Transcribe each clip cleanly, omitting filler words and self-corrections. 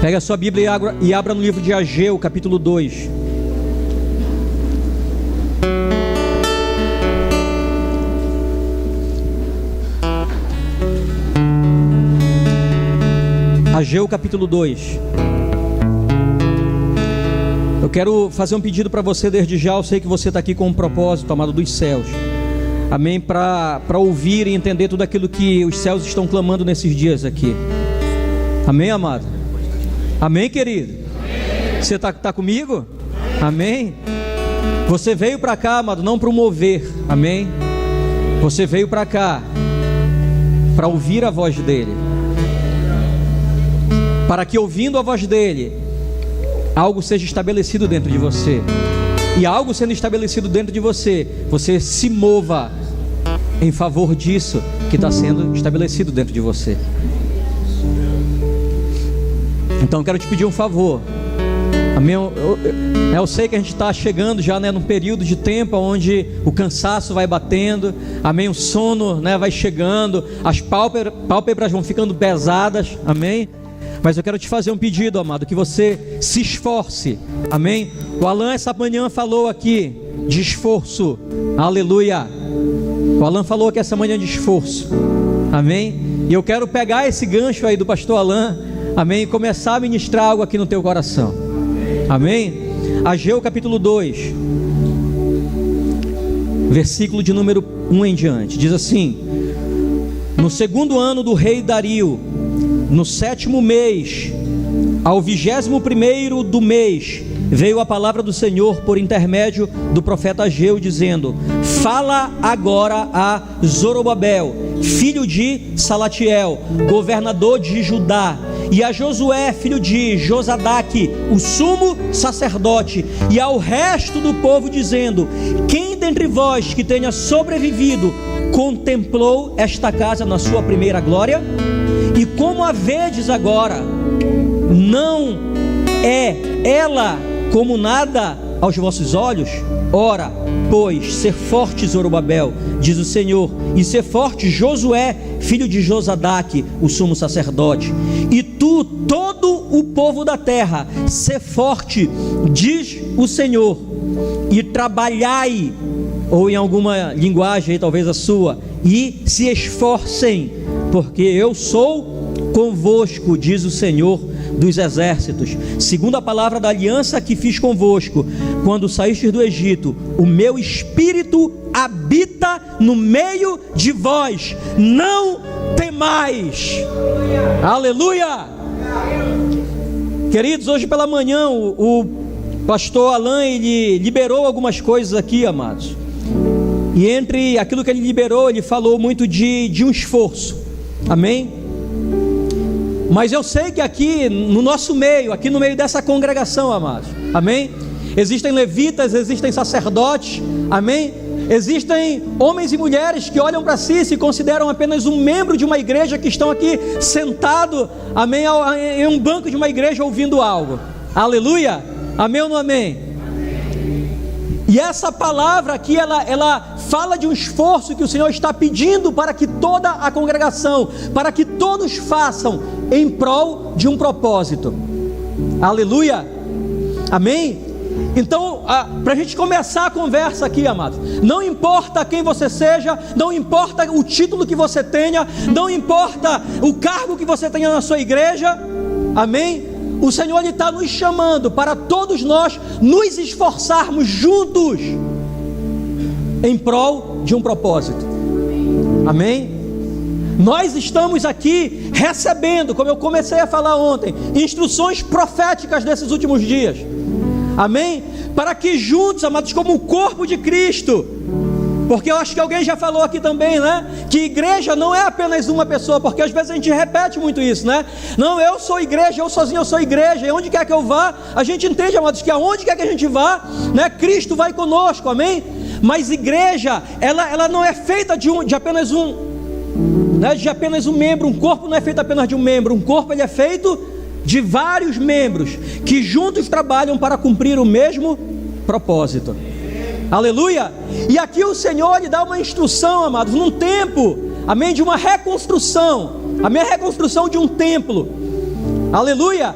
Pega a sua Bíblia e abra no livro de Ageu, capítulo 2. Ageu, capítulo 2. Eu quero fazer um pedido para você desde já. Eu sei que você está aqui com um propósito, amado, dos céus. Amém? Para ouvir e entender tudo aquilo que os céus estão clamando nesses dias aqui. Amém, amado? Amém, querido? Amém. Você está comigo? Amém? Você veio para cá, amado, não para o mover. Amém? Você veio para cá para ouvir a voz dele, para que ouvindo a voz dele, algo seja estabelecido dentro de você. E algo sendo estabelecido dentro de você, você se mova em favor disso que está sendo estabelecido dentro de você. Então eu quero te pedir um favor. Amém? Eu sei que a gente está chegando já, né, num período de tempo onde o cansaço vai batendo. Amém? O sono, né, vai chegando. As pálpebras vão ficando pesadas. Amém? Mas eu quero te fazer um pedido, amado, que você se esforce. Amém? O Alan essa manhã falou aqui de esforço. Aleluia. O Alan falou que essa manhã de esforço. Amém? E eu quero pegar esse gancho aí do pastor Alan. Amém? E começar a ministrar algo aqui no teu coração. Amém? Ageu capítulo 2, versículo de número 1 em diante. Diz assim: no segundo ano do rei Dario, no 7º mês, ao 21º do mês, veio a palavra do Senhor por intermédio do profeta Ageu, dizendo: fala agora a Zorobabel, filho de Salatiel, governador de Judá, e a Josué, filho de Josadaque, o sumo sacerdote, e ao resto do povo, dizendo: quem dentre vós que tenha sobrevivido contemplou esta casa na sua primeira glória? E como a vedes agora, não é ela como nada aos vossos olhos? Ora, pois, ser forte, Zorobabel, diz o Senhor, e ser forte, Josué, filho de Josadaque, o sumo sacerdote, e tu, todo o povo da terra, ser forte, diz o Senhor, e trabalhai, ou em alguma linguagem, talvez a sua, e se esforcem, porque eu sou convosco, diz o Senhor dos exércitos, segundo a palavra da aliança que fiz convosco, quando saístes do Egito. O meu espírito habita no meio de vós, não temais. Aleluia! Queridos, hoje pela manhã o pastor Alan, ele liberou algumas coisas aqui, amados, e entre aquilo que ele liberou, ele falou muito de um esforço. Amém? Mas eu sei que aqui no nosso meio, aqui no meio dessa congregação, amados, amém? Existem levitas, existem sacerdotes, amém? Existem homens e mulheres que olham para si e se consideram apenas um membro de uma igreja, que estão aqui sentado, amém, em um banco de uma igreja ouvindo algo. Aleluia? Amém ou não amém? E essa palavra aqui, ela fala de um esforço que o Senhor está pedindo para que toda a congregação, para que todos façam em prol de um propósito. Aleluia, amém? Então, para a gente começar a conversa aqui, amados, não importa quem você seja, não importa o título que você tenha, não importa o cargo que você tenha na sua igreja, amém? O Senhor está nos chamando para todos nós nos esforçarmos juntos em prol de um propósito. Amém? Nós estamos aqui recebendo, como eu comecei a falar ontem, instruções proféticas desses últimos dias. Amém? Para que juntos, amados, como o corpo de Cristo, porque eu acho que alguém já falou aqui também, né? Que igreja não é apenas uma pessoa, porque às vezes a gente repete muito isso, né? Não, eu sou igreja, eu sozinho eu sou igreja, e onde quer que eu vá, a gente entende, amados, que aonde quer que a gente vá, né? Cristo vai conosco, amém? Mas igreja, ela não é feita de apenas um, né? De apenas um membro. Um corpo não é feito apenas de um membro, um corpo ele é feito de vários membros, que juntos trabalham para cumprir o mesmo propósito. Aleluia! E aqui o Senhor lhe dá uma instrução, amados, num tempo, amém, de uma reconstrução, amém, a reconstrução de um templo. Aleluia!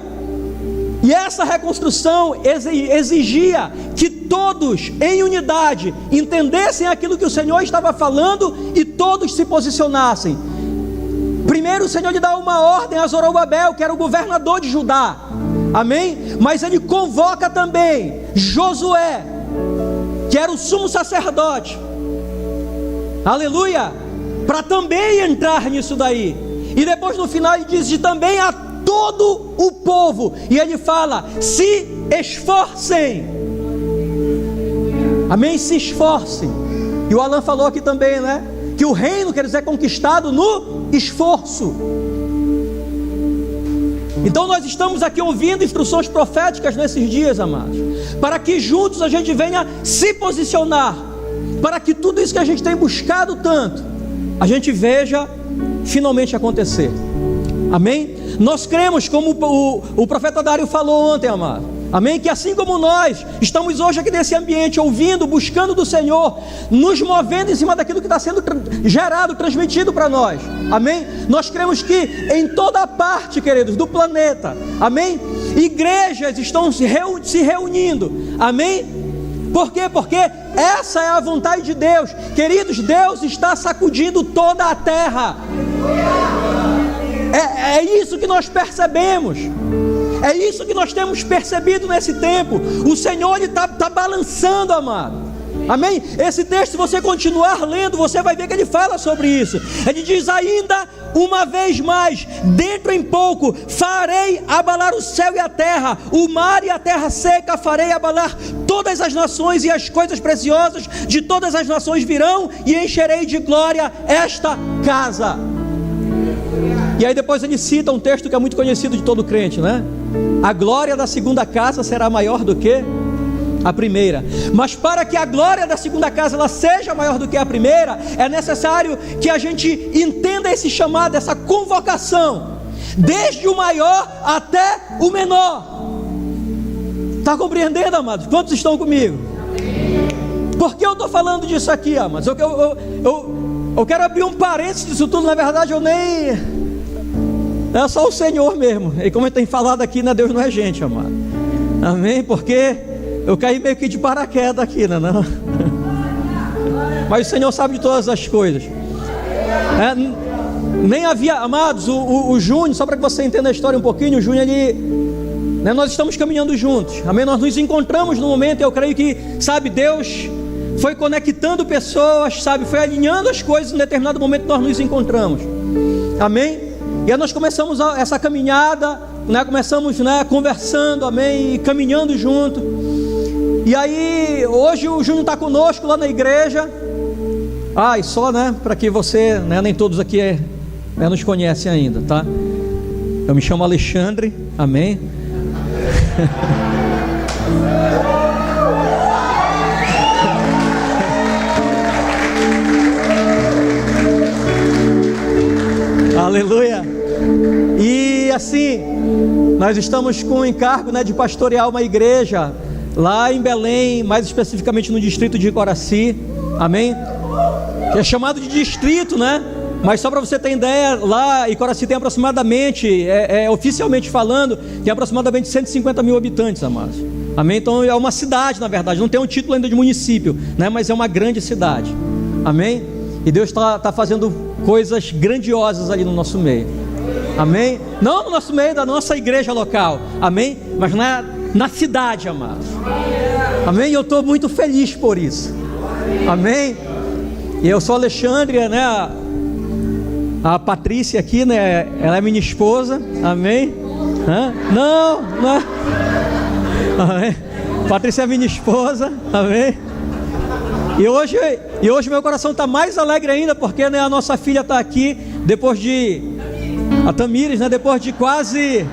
E essa reconstrução exigia que todos, em unidade, entendessem aquilo que o Senhor estava falando e todos se posicionassem. Primeiro o Senhor lhe dá uma ordem a Zorobabel, que era o governador de Judá, amém? Mas ele convoca também Josué, que era o sumo sacerdote, aleluia, para também entrar nisso daí. E depois no final ele diz também a todo o povo, e ele fala: se esforcem, amém? Se esforcem. E o Alan falou aqui também, né? Que o reino, quer dizer, conquistado no esforço. Então nós estamos aqui ouvindo instruções proféticas nesses dias, amados, para que juntos a gente venha se posicionar, para que tudo isso que a gente tem buscado tanto, a gente veja finalmente acontecer, amém? Nós cremos, como o profeta Dário falou ontem, amado, amém? Que assim como nós estamos hoje aqui nesse ambiente, ouvindo, buscando do Senhor, nos movendo em cima daquilo que está sendo gerado, transmitido para nós, amém? Nós cremos que em toda parte, queridos, do planeta, amém? Igrejas estão se reunindo, amém? Por quê? Porque essa é a vontade de Deus, queridos. Deus está sacudindo toda a terra. É isso que nós percebemos. É isso que nós temos percebido nesse tempo. O Senhor está balançando, amado, amém? Esse texto, se você continuar lendo, você vai ver que ele fala sobre isso. Ele diz: ainda uma vez mais, dentro em pouco, farei abalar o céu e a terra, o mar e a terra seca, farei abalar todas as nações, e as coisas preciosas de todas as nações virão, e encherei de glória esta casa. E aí depois ele cita um texto que é muito conhecido de todo crente, né? A glória da segunda casa será maior do que a primeira. Mas para que a glória da segunda casa ela seja maior do que a primeira, é necessário que a gente entenda esse chamado, essa convocação, desde o maior até o menor. Está compreendendo, amados? Quantos estão comigo? Por que eu estou falando disso aqui, amados? Eu quero abrir um parênteses disso tudo. Na verdade eu nem... é só o Senhor mesmo. E como ele tem falado aqui, né? Deus não é gente, amado. Amém? Porque eu caí meio que de paraquedas aqui, né? Não? Mas o Senhor sabe de todas as coisas. Nem havia, amados, o Júnior, só para que você entenda a história um pouquinho, o Júnior, ele, né, nós estamos caminhando juntos, amém? Nós nos encontramos no momento, eu creio que, sabe, Deus foi conectando pessoas, sabe, foi alinhando as coisas em determinado momento. Nós nos encontramos, amém? E aí nós começamos essa caminhada, né? Começamos, né, conversando, amém? E caminhando junto. E aí, hoje o Júnior está conosco lá na igreja. E só, né, para que você, né, nem todos aqui nos conhecem ainda, tá? Eu me chamo Alexandre, amém? Aleluia. E assim, nós estamos com o encargo, né, de pastorear uma igreja lá em Belém, mais especificamente no distrito de Coraci, amém? Que é chamado de distrito, né? Mas só para você ter ideia, lá em Coraci tem aproximadamente, oficialmente falando, tem aproximadamente 150 mil habitantes, amados, amém? Então é uma cidade, na verdade, não tem um título ainda de município, né? Mas é uma grande cidade, amém? E Deus está fazendo coisas grandiosas ali no nosso meio, amém? Não no nosso meio da nossa igreja local, amém? Mas na cidade, amados, amém? E eu estou muito feliz por isso, amém? E eu sou Alexandre, né? A Patrícia aqui, né? Ela é minha esposa, amém? Não. Amém? Patrícia é minha esposa, amém? E hoje meu coração está mais alegre ainda, porque, né, a nossa filha está aqui, depois de... a Tamires, né? Depois de quase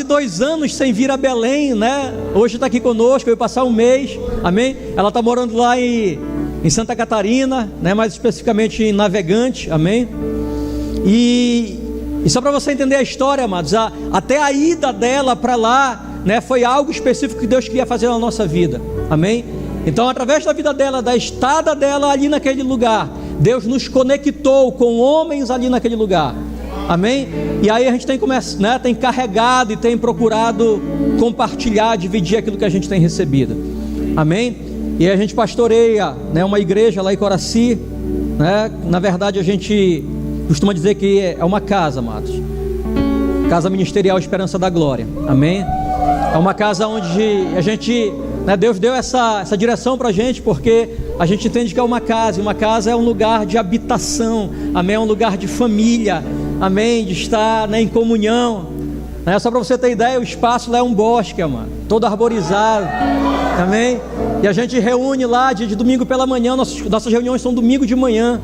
2 anos sem vir a Belém, né? Hoje está aqui conosco, veio passar um mês, amém? Ela está morando lá em Santa Catarina, né? Mais especificamente em Navegante, amém? E só para você entender a história, amados, até a ida dela para lá, né, foi algo específico que Deus queria fazer na nossa vida, amém? Então, através da vida dela, da estada dela ali naquele lugar, Deus nos conectou com homens ali naquele lugar, Amém? E aí a gente tem, né, tem carregado e tem procurado compartilhar, dividir aquilo que a gente tem recebido. Amém? E aí a gente pastoreia, né, uma igreja lá em Coraci, né? Na verdade a gente costuma dizer que é uma casa, amados. Casa Ministerial Esperança da Glória. Amém? É uma casa onde a gente, né, Deus deu essa direção para a gente, porque a gente entende que é uma casa, e uma casa é um lugar de habitação, amém? É um lugar de família, amém? De estar, né, em comunhão, né? Só para você ter ideia, o espaço lá é um bosque, amado, todo arborizado, amém? E a gente reúne lá de domingo pela manhã, nossas reuniões são domingo de manhã,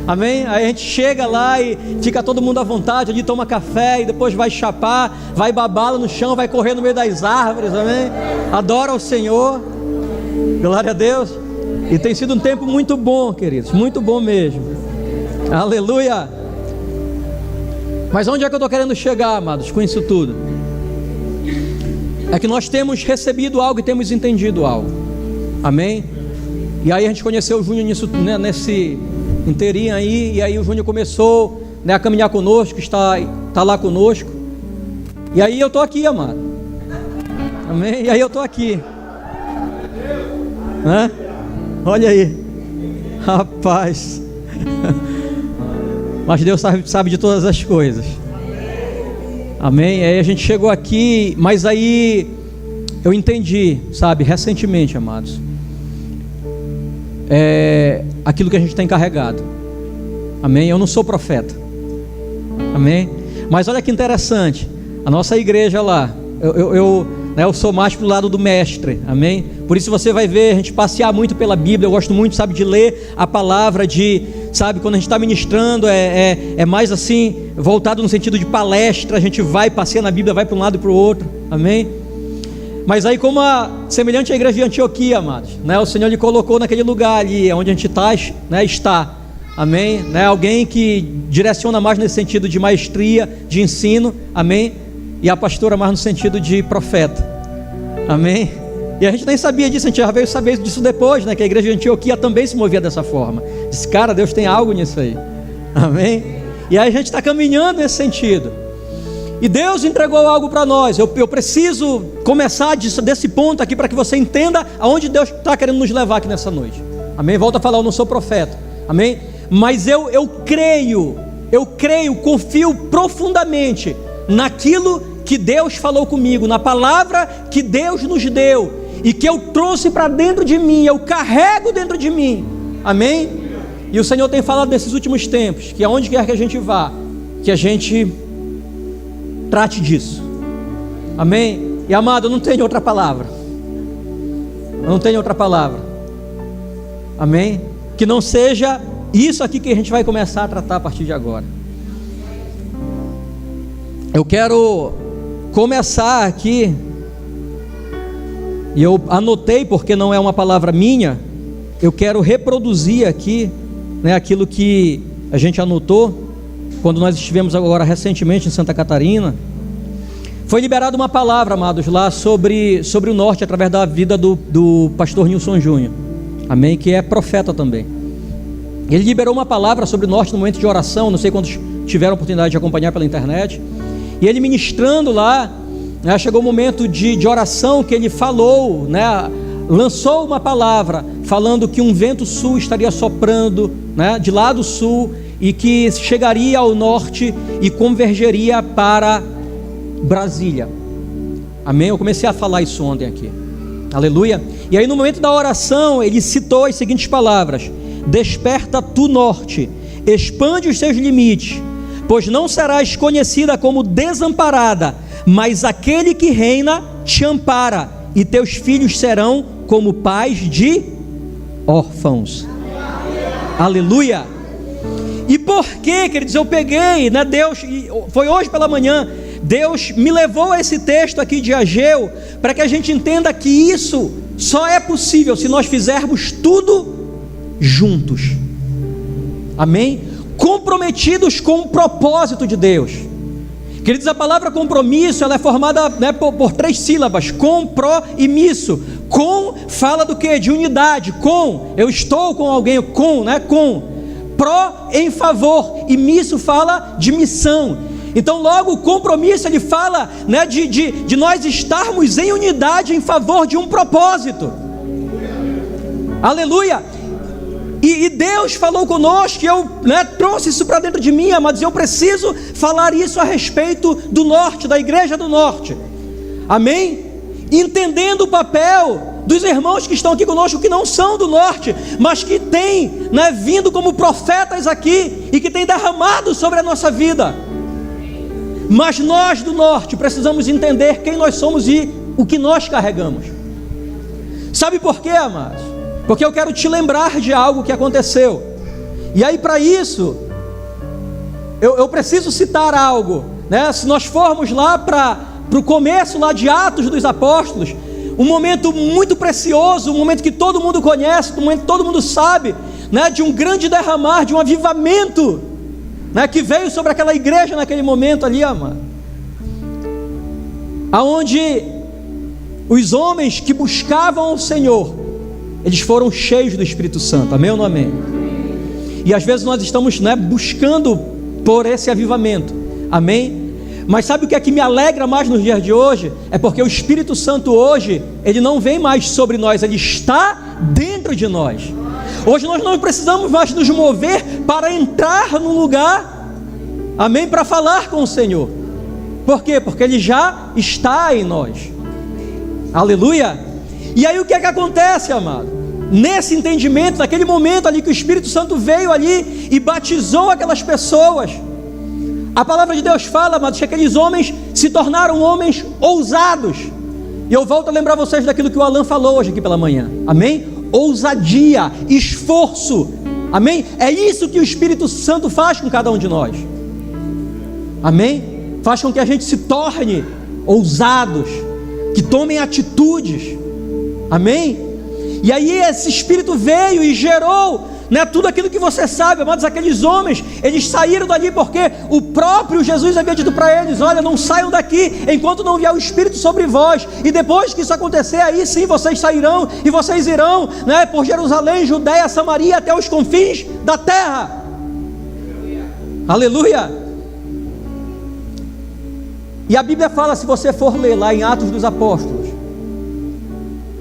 amém? Aí a gente chega lá e fica todo mundo à vontade, ali toma café e depois vai chapar, vai babá no chão, vai correr no meio das árvores, amém? Adora o Senhor, glória a Deus. E tem sido um tempo muito bom, queridos, muito bom mesmo, aleluia. Mas onde é que eu estou querendo chegar, amados, com isso tudo? É que nós temos recebido algo e temos entendido algo, amém? E aí a gente conheceu o Júnior nisso, né, nesse inteirinho aí, e aí o Júnior começou, né, a caminhar conosco, está lá conosco, e aí eu estou aqui, amado, amém? E aí eu estou aqui, né? Olha aí, rapaz, mas Deus sabe de todas as coisas, amém? Aí a gente chegou aqui, mas aí eu entendi, sabe, recentemente, amados, aquilo que a gente tem carregado, amém? Eu não sou profeta, amém? Mas olha que interessante, a nossa igreja lá, eu sou mais pro lado do mestre, amém? Por isso você vai ver a gente passear muito pela Bíblia. Eu gosto muito, sabe, de ler a palavra, sabe, quando a gente está ministrando, é mais assim, voltado no sentido de palestra. A gente vai, passeia na Bíblia, vai para um lado e para o outro, amém? Mas aí, como semelhante à igreja de Antioquia, amados, né, o Senhor lhe colocou naquele lugar ali, onde a gente está, amém? Né, alguém que direciona mais nesse sentido de maestria, de ensino, amém? E a pastora mais no sentido de profeta, amém? E a gente nem sabia disso, a gente já veio saber disso depois, né? Que a igreja de Antioquia também se movia dessa forma. Disse, cara, Deus tem algo nisso aí, amém? E aí a gente está caminhando nesse sentido, e Deus entregou algo para nós. Eu preciso começar desse ponto aqui, para que você entenda aonde Deus está querendo nos levar aqui nessa noite, amém? Volto a falar, eu não sou profeta, amém? Mas eu creio, confio profundamente naquilo que Deus falou comigo, na palavra que Deus nos deu, e que eu trouxe para dentro de mim, eu carrego dentro de mim, amém? E o Senhor tem falado nesses últimos tempos, que aonde quer que a gente vá, que a gente trate disso, amém? E amado, eu não tenho outra palavra, amém? Que não seja isso aqui que a gente vai começar a tratar a partir de agora. Eu quero começar aqui, e eu anotei porque não é uma palavra minha, eu quero reproduzir aqui, né, aquilo que a gente anotou, quando nós estivemos agora recentemente em Santa Catarina. Foi liberada uma palavra, amados, lá sobre o norte, através da vida do pastor Nilson Júnior, amém? Que é profeta também. Ele liberou uma palavra sobre o norte no momento de oração, não sei quantos tiveram a oportunidade de acompanhar pela internet. E ele ministrando lá, né, chegou o momento de oração que ele falou, né, lançou uma palavra falando que um vento sul estaria soprando, né, de lá do sul, e que chegaria ao norte e convergeria para Brasília, amém? Eu comecei a falar isso ontem aqui, aleluia. E aí no momento da oração ele citou as seguintes palavras: desperta tu norte, expande os seus limites, pois não serás conhecida como desamparada, mas aquele que reina te ampara, e teus filhos serão como pais de órfãos. Aleluia. E por que, queridos, eu peguei, né, Deus, foi hoje pela manhã, Deus me levou a esse texto aqui de Ageu, para que a gente entenda que isso só é possível se nós fizermos tudo juntos, amém? Comprometidos com o propósito de Deus. Queridos, a palavra compromisso, ela é formada, né, por 3 sílabas: com, pró e misso. Com fala do que? De unidade. Com, eu estou com alguém, com, né? Com. em favor, e misso fala de missão. Então logo o compromisso ele fala, né, de nós estarmos em unidade em favor de um propósito. Aleluia. E Deus falou conosco, e eu, né, trouxe isso para dentro de mim, amados. Eu preciso falar isso a respeito do norte, da igreja do norte. Amém? Entendendo o papel dos irmãos que estão aqui conosco, que não são do norte, mas que têm, né, vindo como profetas aqui, e que têm derramado sobre a nossa vida. Mas nós do norte precisamos entender quem nós somos e o que nós carregamos. Sabe por quê, amados? Porque eu quero te lembrar de algo que aconteceu. E aí para isso, eu preciso citar algo, né? Se nós formos lá para o começo lá de Atos dos Apóstolos, um momento muito precioso, um momento que todo mundo conhece, um momento que todo mundo sabe, né? De um grande derramar, de um avivamento, né? Que veio sobre aquela igreja naquele momento ali, amado. Aonde os homens que buscavam o Senhor, eles foram cheios do Espírito Santo, amém ou não amém? E às vezes nós estamos, né, buscando por esse avivamento, amém? Mas sabe o que é que me alegra mais nos dias de hoje? É porque o Espírito Santo hoje, ele não vem mais sobre nós, ele está dentro de nós. Hoje nós não precisamos mais nos mover para entrar num lugar, amém? Para falar com o Senhor. Por quê? Porque ele já está em nós, aleluia. E aí o que é que acontece, amado? Nesse entendimento, naquele momento ali que o Espírito Santo veio ali e batizou aquelas pessoas, a palavra de Deus fala, amados, que aqueles homens se tornaram homens ousados. E eu volto a lembrar vocês daquilo que o Alan falou hoje aqui pela manhã, amém? Ousadia, esforço, amém? É isso que o Espírito Santo faz com cada um de nós, amém? Faz com que a gente se torne ousados, que tomem atitudes, amém? E aí esse Espírito veio e gerou, né, tudo aquilo que você sabe, amados. Aqueles homens, eles saíram dali porque o próprio Jesus havia dito para eles: olha, não saiam daqui enquanto não vier o Espírito sobre vós, e depois que isso acontecer, aí sim vocês sairão, e vocês irão, né, por Jerusalém, Judeia, Samaria, até os confins da terra. Aleluia. E a Bíblia fala, se você for ler lá em Atos dos Apóstolos,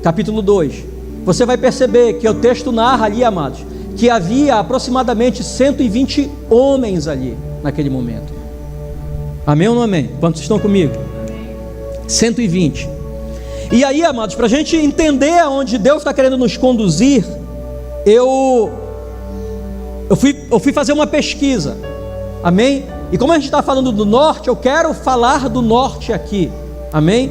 capítulo 2, você vai perceber que o texto narra ali, amados, que havia aproximadamente 120 homens ali, naquele momento. Amém ou não amém? Quantos estão comigo? 120. E aí, amados, para a gente entender aonde Deus está querendo nos conduzir, eu fui fazer uma pesquisa, amém? E como a gente está falando do norte, eu quero falar do norte aqui, amém?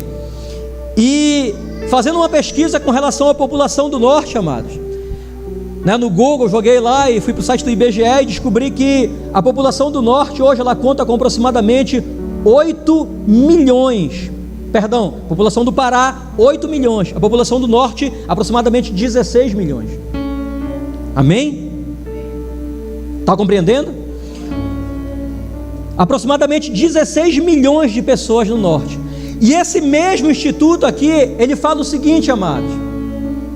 E fazendo uma pesquisa com relação à população do norte, amados, né, no Google, joguei lá e fui para o site do IBGE e descobri que a população do norte hoje, ela conta com aproximadamente 8 milhões, perdão, população do Pará, 8 milhões, a população do norte, aproximadamente 16 milhões, amém? Está compreendendo? Aproximadamente 16 milhões de pessoas no norte. E esse mesmo instituto aqui, ele fala o seguinte, amados,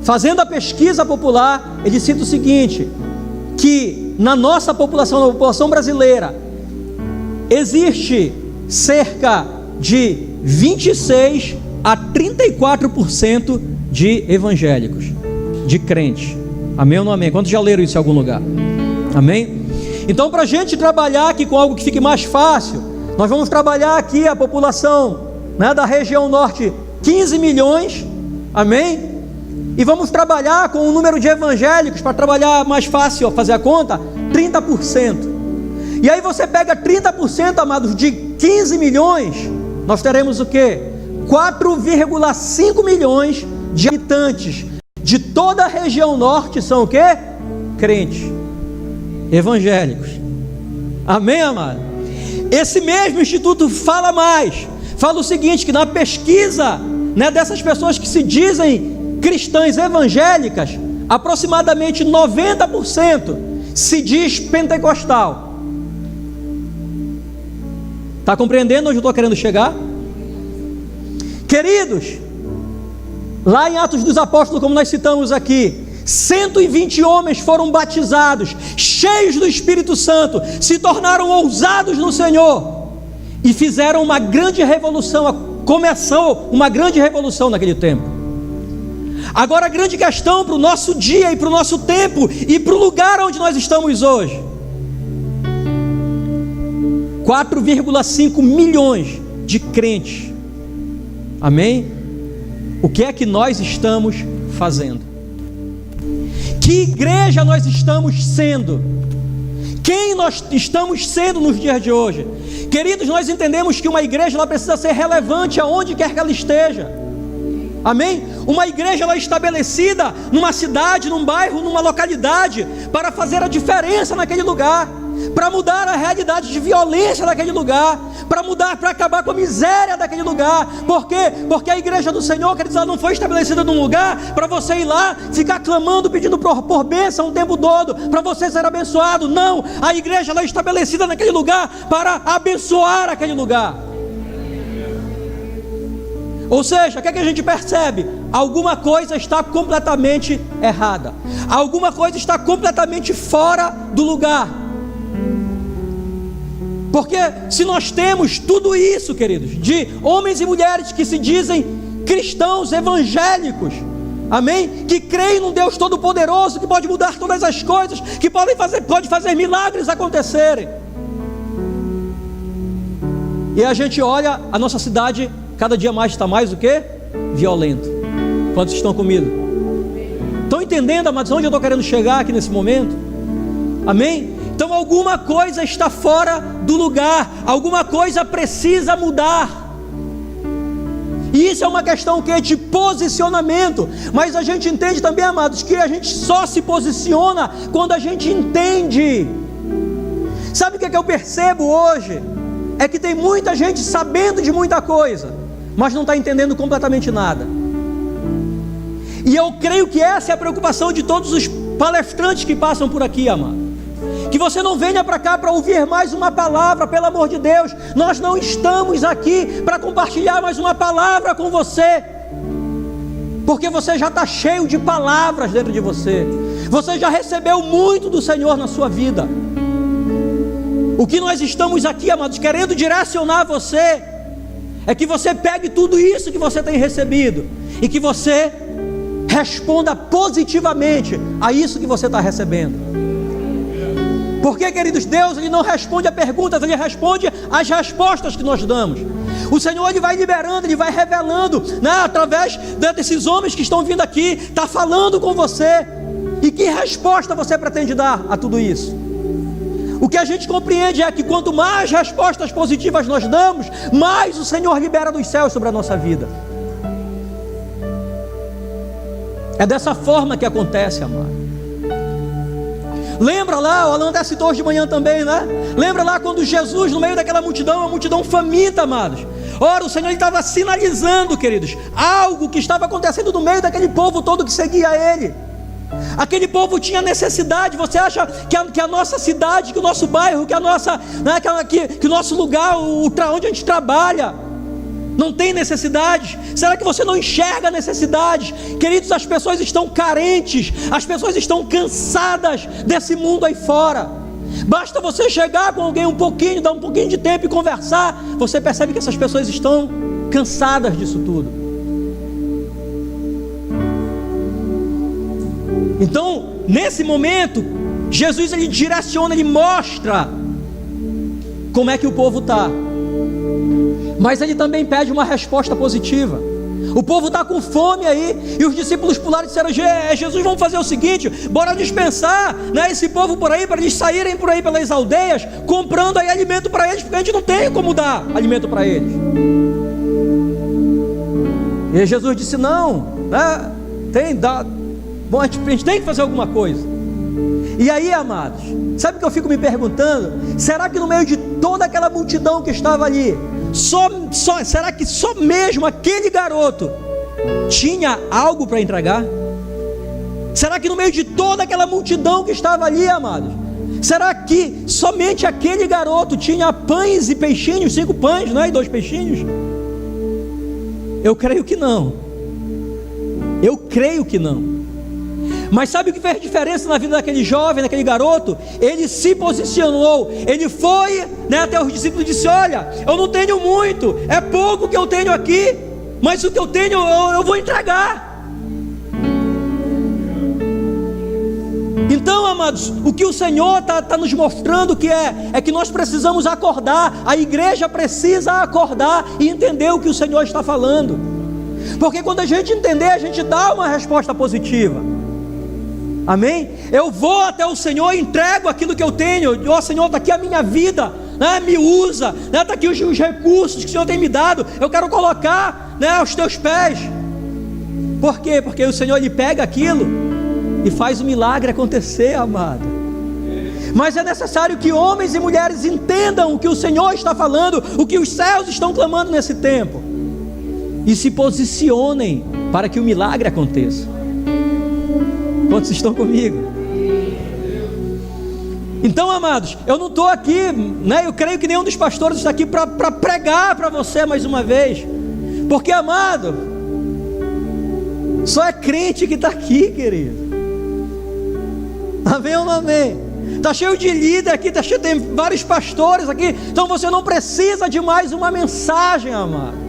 fazendo a pesquisa popular, ele cita o seguinte, que na nossa população, na população brasileira, existe cerca de 26 a 34% de evangélicos, de crentes. Amém ou não amém? Quantos já leram isso em algum lugar? Amém? Então, para a gente trabalhar aqui com algo que fique mais fácil, nós vamos trabalhar aqui a população, né, da região norte, 15 milhões, amém? E vamos trabalhar com o número de evangélicos, para trabalhar mais fácil, ó, fazer a conta, 30%. E aí você pega 30%, amados, de 15 milhões, nós teremos o quê? 4,5 milhões de habitantes de toda a região norte são o quê? Crentes, evangélicos. Amém, amado? Esse mesmo instituto fala mais, fala o seguinte, que na pesquisa, né, dessas pessoas que se dizem cristãs evangélicas, aproximadamente 90% se diz pentecostal. Está compreendendo onde eu estou querendo chegar? Queridos, lá em Atos dos Apóstolos, como nós citamos aqui, 120 homens foram batizados, cheios do Espírito Santo, se tornaram ousados no Senhor e fizeram uma grande revolução. Começou uma grande revolução naquele tempo. Agora a grande questão para o nosso dia e para o nosso tempo e para o lugar onde nós estamos hoje: 4,5 milhões de crentes. Amém? O que é que nós estamos fazendo? Que igreja nós estamos sendo? Quem nós estamos sendo nos dias de hoje? Queridos, nós entendemos que uma igreja ela precisa ser relevante aonde quer que ela esteja. Amém? Uma igreja ela é estabelecida numa cidade, num bairro, numa localidade, para fazer a diferença naquele lugar, para mudar a realidade de violência daquele lugar, para mudar, para acabar com a miséria daquele lugar. Por quê? Porque a igreja do Senhor, quer dizer, ela não foi estabelecida num lugar para você ir lá, ficar clamando, pedindo por bênção o tempo todo, para você ser abençoado. Não, a igreja ela é estabelecida naquele lugar para abençoar aquele lugar. Ou seja, o que é que a gente percebe? Alguma coisa está completamente errada, alguma coisa está completamente fora do lugar. Porque se nós temos tudo isso, queridos, de homens e mulheres que se dizem cristãos evangélicos, amém? Que creem num Deus Todo-Poderoso, que pode mudar todas as coisas, que pode fazer milagres acontecerem. E a gente olha, a nossa cidade cada dia mais está mais o quê? Violento. Quantos estão comigo? Estão entendendo, amados, onde eu estou querendo chegar aqui nesse momento? Amém? Então alguma coisa está fora do lugar, alguma coisa precisa mudar. E isso é uma questão que é de posicionamento. Mas a gente entende também, amados, que a gente só se posiciona quando a gente entende. Sabe o que é que eu percebo hoje? É que tem muita gente sabendo de muita coisa, mas não está entendendo completamente nada. E eu creio que essa é a preocupação de todos os palestrantes que passam por aqui, amado. Que você não venha para cá para ouvir mais uma palavra, pelo amor de Deus. Nós não estamos aqui para compartilhar mais uma palavra com você, porque você já está cheio de palavras dentro de você. Você já recebeu muito do Senhor na sua vida. O que nós estamos aqui, amados, querendo direcionar você, é que você pegue tudo isso que você tem recebido e que você responda positivamente a isso que você está recebendo. Porque, queridos, Deus ele não responde a perguntas, Ele responde às respostas que nós damos. O Senhor ele vai liberando, Ele vai revelando, né, através desses homens que estão vindo aqui, está falando com você. E que resposta você pretende dar a tudo isso? O que a gente compreende é que quanto mais respostas positivas nós damos, mais o Senhor libera dos céus sobre a nossa vida. É dessa forma que acontece, amado. Lembra lá, o Alan até citou hoje de manhã também, né? Lembra lá quando Jesus, no meio daquela multidão, uma multidão faminta, amados. Ora, o Senhor estava sinalizando, queridos, algo que estava acontecendo no meio daquele povo todo que seguia Ele. Aquele povo tinha necessidade. Você acha que a nossa cidade, que o nosso bairro, que a nossa, né, que o nosso lugar, onde a gente trabalha, não tem necessidade? Será que você não enxerga a necessidade? Queridos, as pessoas estão carentes, as pessoas estão cansadas desse mundo aí fora. Basta você chegar com alguém um pouquinho, dar um pouquinho de tempo e conversar, você percebe que essas pessoas estão cansadas disso tudo. Então, nesse momento, Jesus ele direciona, ele mostra como é que o povo está. Mas ele também pede uma resposta positiva. O povo está com fome aí, e os discípulos pularam e disseram: Jesus, vamos fazer o seguinte, bora dispensar, né, esse povo por aí, para eles saírem por aí pelas aldeias, comprando aí alimento para eles, porque a gente não tem como dar alimento para eles. E Jesus disse: não, né, bom, a gente tem que fazer alguma coisa. E aí, amados, sabe o que eu fico me perguntando? Será que no meio de toda aquela multidão que estava ali, será que só mesmo aquele garoto tinha algo para entregar? Será que no meio de toda aquela multidão que estava ali, amados, será que somente aquele garoto tinha pães e peixinhos, 5 pães, né, e 2 peixinhos? Eu creio que não. Eu creio que não. Mas sabe o que fez diferença na vida daquele jovem, daquele garoto? Ele se posicionou, ele foi, até os discípulos e disse: olha, eu não tenho muito, é pouco que eu tenho aqui, mas o que eu tenho eu vou entregar. Então, amados, o que o Senhor está nos mostrando é que nós precisamos acordar. A igreja precisa acordar e entender o que o Senhor está falando, porque quando a gente entender, a gente dá uma resposta positiva. Amém? Eu vou até o Senhor, entrego aquilo que eu tenho. Ó Senhor, está aqui a minha vida, me usa, está aqui os recursos que o Senhor tem me dado, eu quero colocar aos teus pés. Por quê? Porque o Senhor, Ele pega aquilo e faz o milagre acontecer, amado. Mas é necessário que homens e mulheres entendam o que o Senhor está falando, o que os céus estão clamando nesse tempo, e se posicionem para que o milagre aconteça. Quantos estão comigo? Então, amados, eu não estou aqui, eu creio que nenhum dos pastores está aqui para pregar para você mais uma vez, porque, amado, só é crente que está aqui, querido. Amém ou não amém? Está cheio de líder aqui, tem vários pastores aqui, então você não precisa de mais uma mensagem, amado.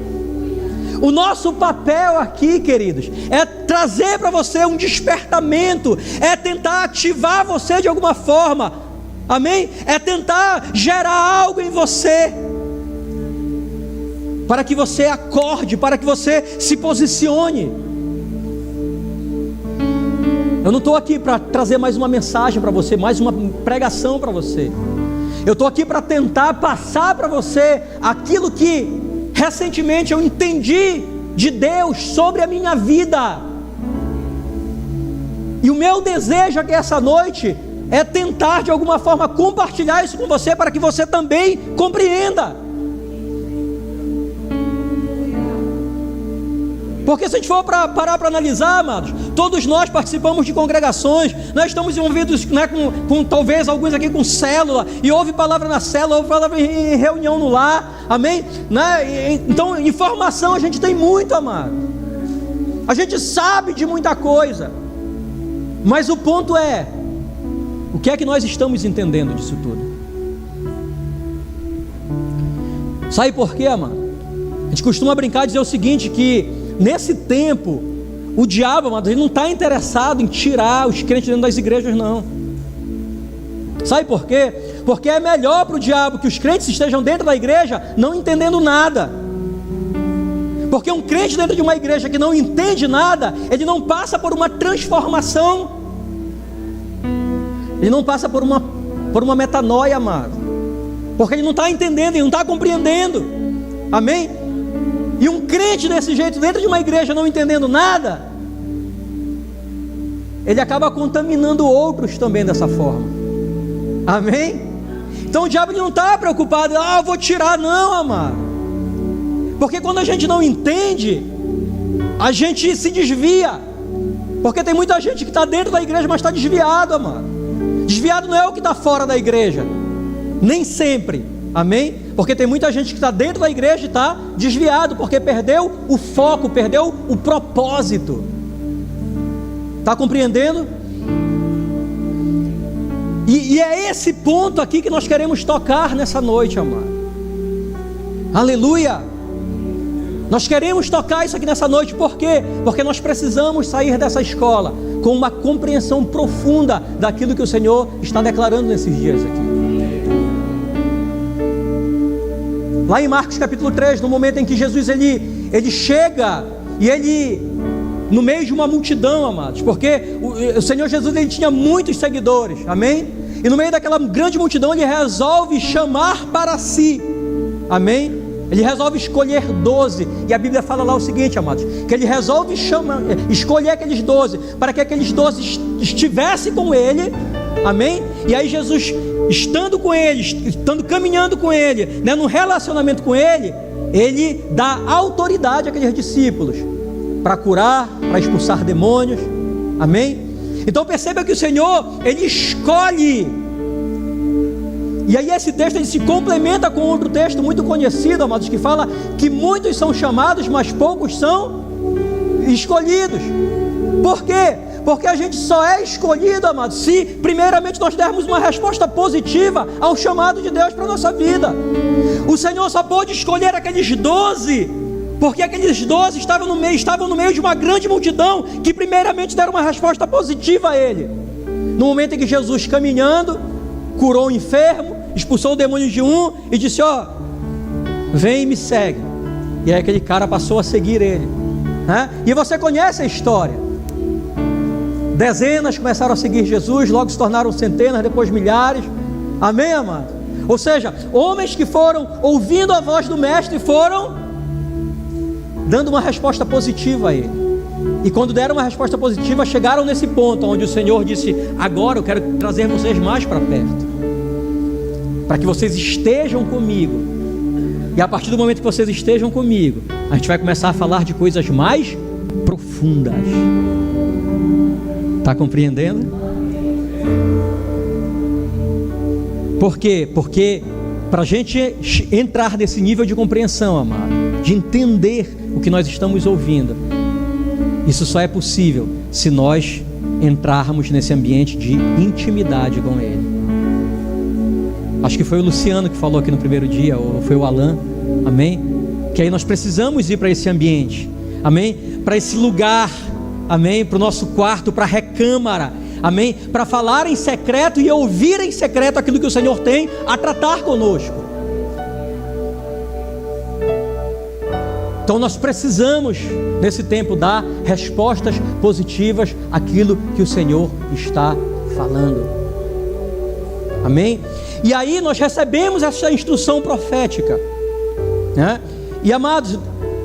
O nosso papel aqui, queridos, é trazer para você um despertamento, é tentar ativar você de alguma forma, amém? É tentar gerar algo em você, para que você acorde, para que você se posicione. Eu não estou aqui para trazer mais uma mensagem para você, mais uma pregação para você. Eu estou aqui para tentar passar para você aquilo que recentemente eu entendi de Deus sobre a minha vida. E o meu desejo aqui essa noite é tentar de alguma forma compartilhar isso com você, para que você também compreenda. Porque se a gente for parar para analisar, amados, todos nós participamos de congregações, nós estamos envolvidos com talvez alguns aqui com célula, e houve palavra na célula, houve palavra em reunião no lar, amém? Então, informação a gente tem muito, amado, a gente sabe de muita coisa, mas o ponto é, o que é que nós estamos entendendo disso tudo? Sabe por quê, amado? A gente costuma brincar e dizer o seguinte, que nesse tempo, o diabo, amado, ele não está interessado em tirar os crentes dentro das igrejas, não. Sabe por quê? Porque é melhor para o diabo que os crentes estejam dentro da igreja não entendendo nada. Porque um crente dentro de uma igreja que não entende nada, ele não passa por uma transformação, ele não passa por uma metanoia, amado, porque ele não está entendendo, ele não está compreendendo. Amém? E um crente desse jeito, dentro de uma igreja, não entendendo nada, ele acaba contaminando outros também dessa forma. Amém? Então o diabo não está preocupado, eu vou tirar, não, amado. Porque quando a gente não entende, a gente se desvia. Porque tem muita gente que está dentro da igreja, mas está desviado, amado. Desviado não é o que está fora da igreja, nem sempre. Amém? Porque tem muita gente que está dentro da igreja e está desviado, porque perdeu o foco, perdeu o propósito. Está compreendendo? E é esse ponto aqui que nós queremos tocar nessa noite, amado. Aleluia! Nós queremos tocar isso aqui nessa noite, por quê? Porque nós precisamos sair dessa escola com uma compreensão profunda daquilo que o Senhor está declarando nesses dias aqui. Lá em Marcos capítulo 3, no momento em que Jesus ele chega e ele, no meio de uma multidão, amados, porque o Senhor Jesus ele tinha muitos seguidores, amém? E no meio daquela grande multidão ele resolve chamar para si, amém? Ele resolve escolher 12, e a Bíblia fala lá o seguinte, amados, que ele resolve escolher aqueles 12, para que aqueles 12 estivessem com ele, amém? E aí Jesus, estando com ele, estando caminhando com ele, no relacionamento com ele, ele dá autoridade àqueles discípulos, para curar, para expulsar demônios, amém? Então perceba que o Senhor, ele escolhe. E aí esse texto ele se complementa com outro texto muito conhecido, amados, que fala que muitos são chamados, mas poucos são escolhidos. Por quê? Porque a gente só é escolhido, amados, se primeiramente nós dermos uma resposta positiva ao chamado de Deus para a nossa vida. O Senhor só pôde escolher aqueles 12, porque aqueles 12 estavam no meio de uma grande multidão, que primeiramente deram uma resposta positiva a Ele. No momento em que Jesus, caminhando, curou o enfermo, expulsou o demônio de um e disse: ó, vem e me segue. E aí aquele cara passou a seguir Ele, né? E você conhece a história. Dezenas começaram a seguir Jesus, logo se tornaram centenas, depois milhares. Amém, amado? Ou seja, homens que foram ouvindo a voz do Mestre, foram dando uma resposta positiva a Ele. E quando deram uma resposta positiva, chegaram nesse ponto onde o Senhor disse: agora eu quero trazer vocês mais para perto, para que vocês estejam comigo. E a partir do momento que vocês estejam comigo, a gente vai começar a falar de coisas mais profundas. Está compreendendo? Por quê? Porque para a gente entrar nesse nível de compreensão, amado, de entender o que nós estamos ouvindo, isso só é possível se nós entrarmos nesse ambiente de intimidade com Ele. Acho que foi o Luciano que falou aqui no primeiro dia, ou foi o Alan, amém? Que aí nós precisamos ir para esse ambiente, amém? Para esse lugar, amém? Para o nosso quarto, para a recâmara, amém? Para falar em secreto e ouvir em secreto aquilo que o Senhor tem a tratar conosco. Então nós precisamos, nesse tempo, dar respostas positivas àquilo que o Senhor está falando. Amém? E aí nós recebemos essa instrução profética, né? E amados,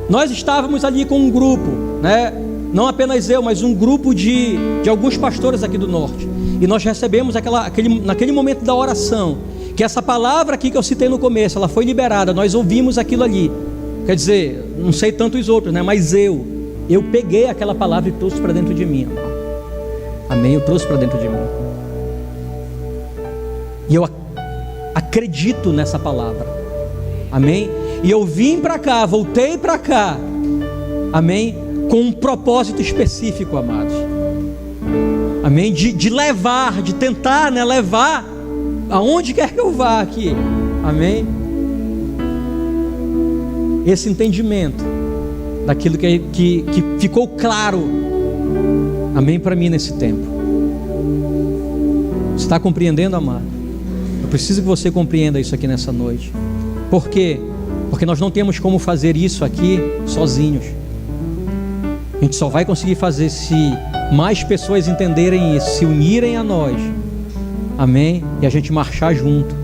nós estávamos ali com um grupo, né? Não apenas eu, mas um grupo de alguns pastores aqui do norte. E nós recebemos naquele momento da oração, que essa palavra aqui que eu citei no começo, ela foi liberada, nós ouvimos aquilo ali. Quer dizer, não sei tantos outros, né? Mas eu peguei aquela palavra e trouxe para dentro de mim. Amém? Eu trouxe para dentro de mim. E eu acredito nessa palavra. Amém? E eu vim para cá, voltei para cá. Amém? Com um propósito específico, amados. Amém? De levar, de tentar, né, levar aonde quer que eu vá aqui. Amém? Esse entendimento daquilo que ficou claro, amém, para mim nesse tempo. Você está compreendendo, amado? Eu preciso que você compreenda isso aqui nessa noite. Por quê? Porque nós não temos como fazer isso aqui sozinhos. A gente só vai conseguir fazer se mais pessoas entenderem isso, se unirem a nós, amém, e a gente marchar junto.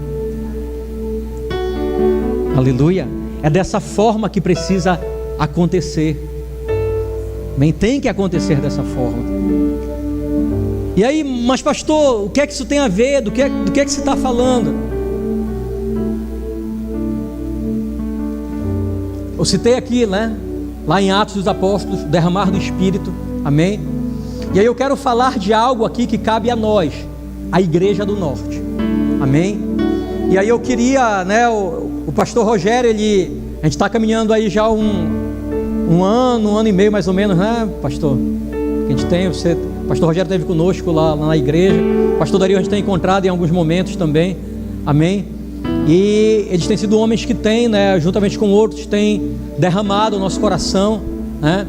Aleluia. É dessa forma que precisa acontecer. Bem, tem que acontecer dessa forma. E aí, mas pastor, o que é que isso tem a ver? Do que é que você está falando? Eu citei aqui, né? Lá em Atos dos Apóstolos, derramar do Espírito, amém? E aí eu quero falar de algo aqui que cabe a nós, a Igreja do Norte, amém? E aí eu queria, né, o pastor Rogério, a gente está caminhando aí já um ano e meio mais ou menos, né, pastor? A gente tem, o pastor Rogério esteve conosco lá na igreja, o pastor Dario a gente tem encontrado em alguns momentos também, amém? E eles têm sido homens que têm, né, juntamente com outros, têm derramado o nosso coração, né?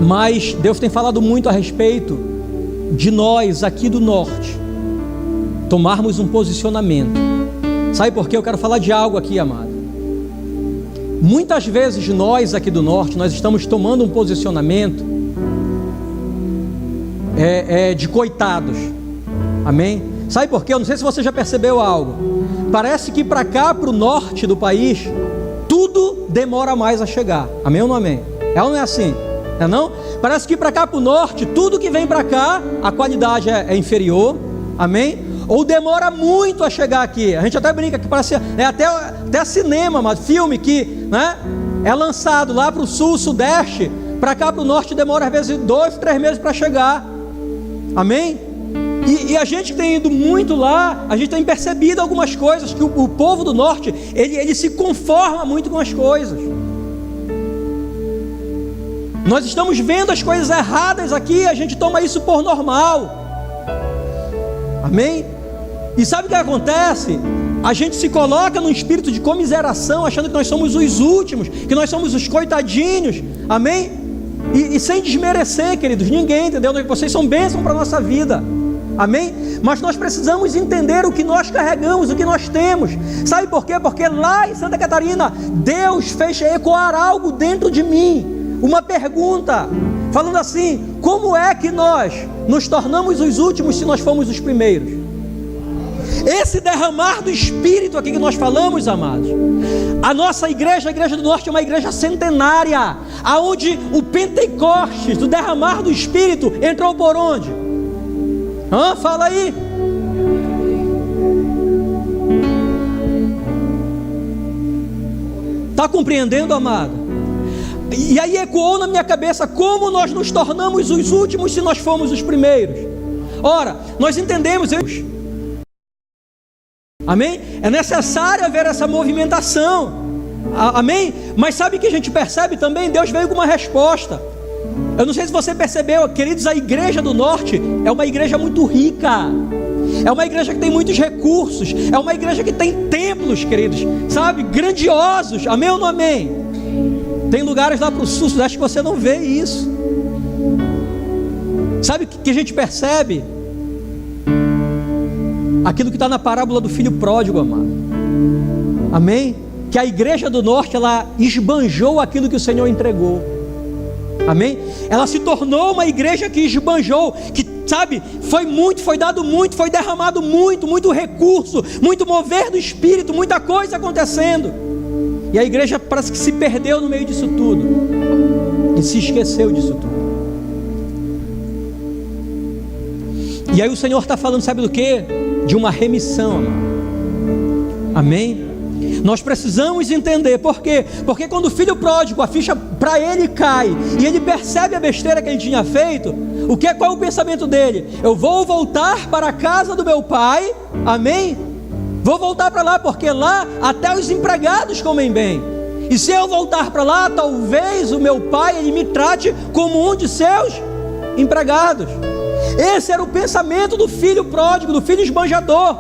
Mas Deus tem falado muito a respeito de nós aqui do norte tomarmos um posicionamento. Sabe por quê? Eu quero falar de algo aqui, amado. Muitas vezes nós aqui do norte, nós estamos tomando um posicionamento de coitados, amém? Sabe por quê? Eu não sei se você já percebeu algo. Parece que para cá, para o norte do país, tudo demora mais a chegar. Amém ou não amém? É ou não é assim? É não? Parece que para cá, para o norte, tudo que vem para cá, a qualidade é inferior. Amém? Ou demora muito a chegar aqui. A gente até brinca que parece até cinema, mas filme que, né, é lançado lá para o sul, sudeste, para cá para o norte demora às vezes 2, 3 meses para chegar. Amém? E a gente tem ido muito lá, a gente tem percebido algumas coisas, que o povo do norte, ele se conforma muito com as coisas. Nós estamos vendo as coisas erradas aqui, a gente toma isso por normal. Amém? E sabe o que acontece? A gente se coloca num espírito de comiseração, achando que nós somos os últimos, que nós somos os coitadinhos. Amém? E sem desmerecer, queridos, ninguém, entendeu? Vocês são bênção para a nossa vida. Amém? Mas nós precisamos entender o que nós carregamos, o que nós temos. Sabe por quê? Porque lá em Santa Catarina, Deus fez ecoar algo dentro de mim. Uma pergunta, falando assim: como é que nós nos tornamos os últimos se nós fomos os primeiros? Esse derramar do Espírito aqui que nós falamos, amados, a nossa igreja, a Igreja do Norte, é uma igreja centenária, aonde o Pentecostes, o derramar do Espírito, entrou por onde? Fala aí. Está compreendendo, amado? E aí ecoou na minha cabeça: como nós nos tornamos os últimos se nós fomos os primeiros? Ora, nós entendemos, amém? É necessário haver essa movimentação, amém? Mas sabe o que a gente percebe também? Deus veio com uma resposta. Eu não sei se você percebeu, queridos, a Igreja do Norte é uma igreja muito rica, é uma igreja que tem muitos recursos, é uma igreja que tem templos, queridos, sabe, grandiosos, amém ou não amém? Tem lugares lá para o sul, acho que você não vê isso. Sabe o que a gente percebe? Aquilo que está na parábola do filho pródigo, amado, amém? Que a Igreja do Norte, ela esbanjou aquilo que o Senhor entregou, amém? Ela se tornou uma igreja que esbanjou, que, sabe, foi dado muito, foi derramado muito recurso, muito mover do Espírito, muita coisa acontecendo, e a igreja parece que se perdeu no meio disso tudo, e se esqueceu disso tudo. E aí o Senhor está falando, sabe do que? De uma remissão, amém? Nós precisamos entender, por quê? Porque quando o filho pródigo, a ficha para ele cai, e ele percebe a besteira que ele tinha feito, qual é o pensamento dele? Eu vou voltar para a casa do meu pai, amém? Vou voltar para lá, porque lá até os empregados comem bem, e se eu voltar para lá, talvez o meu pai, ele me trate como um de seus empregados. Esse era o pensamento do filho pródigo, do filho esbanjador.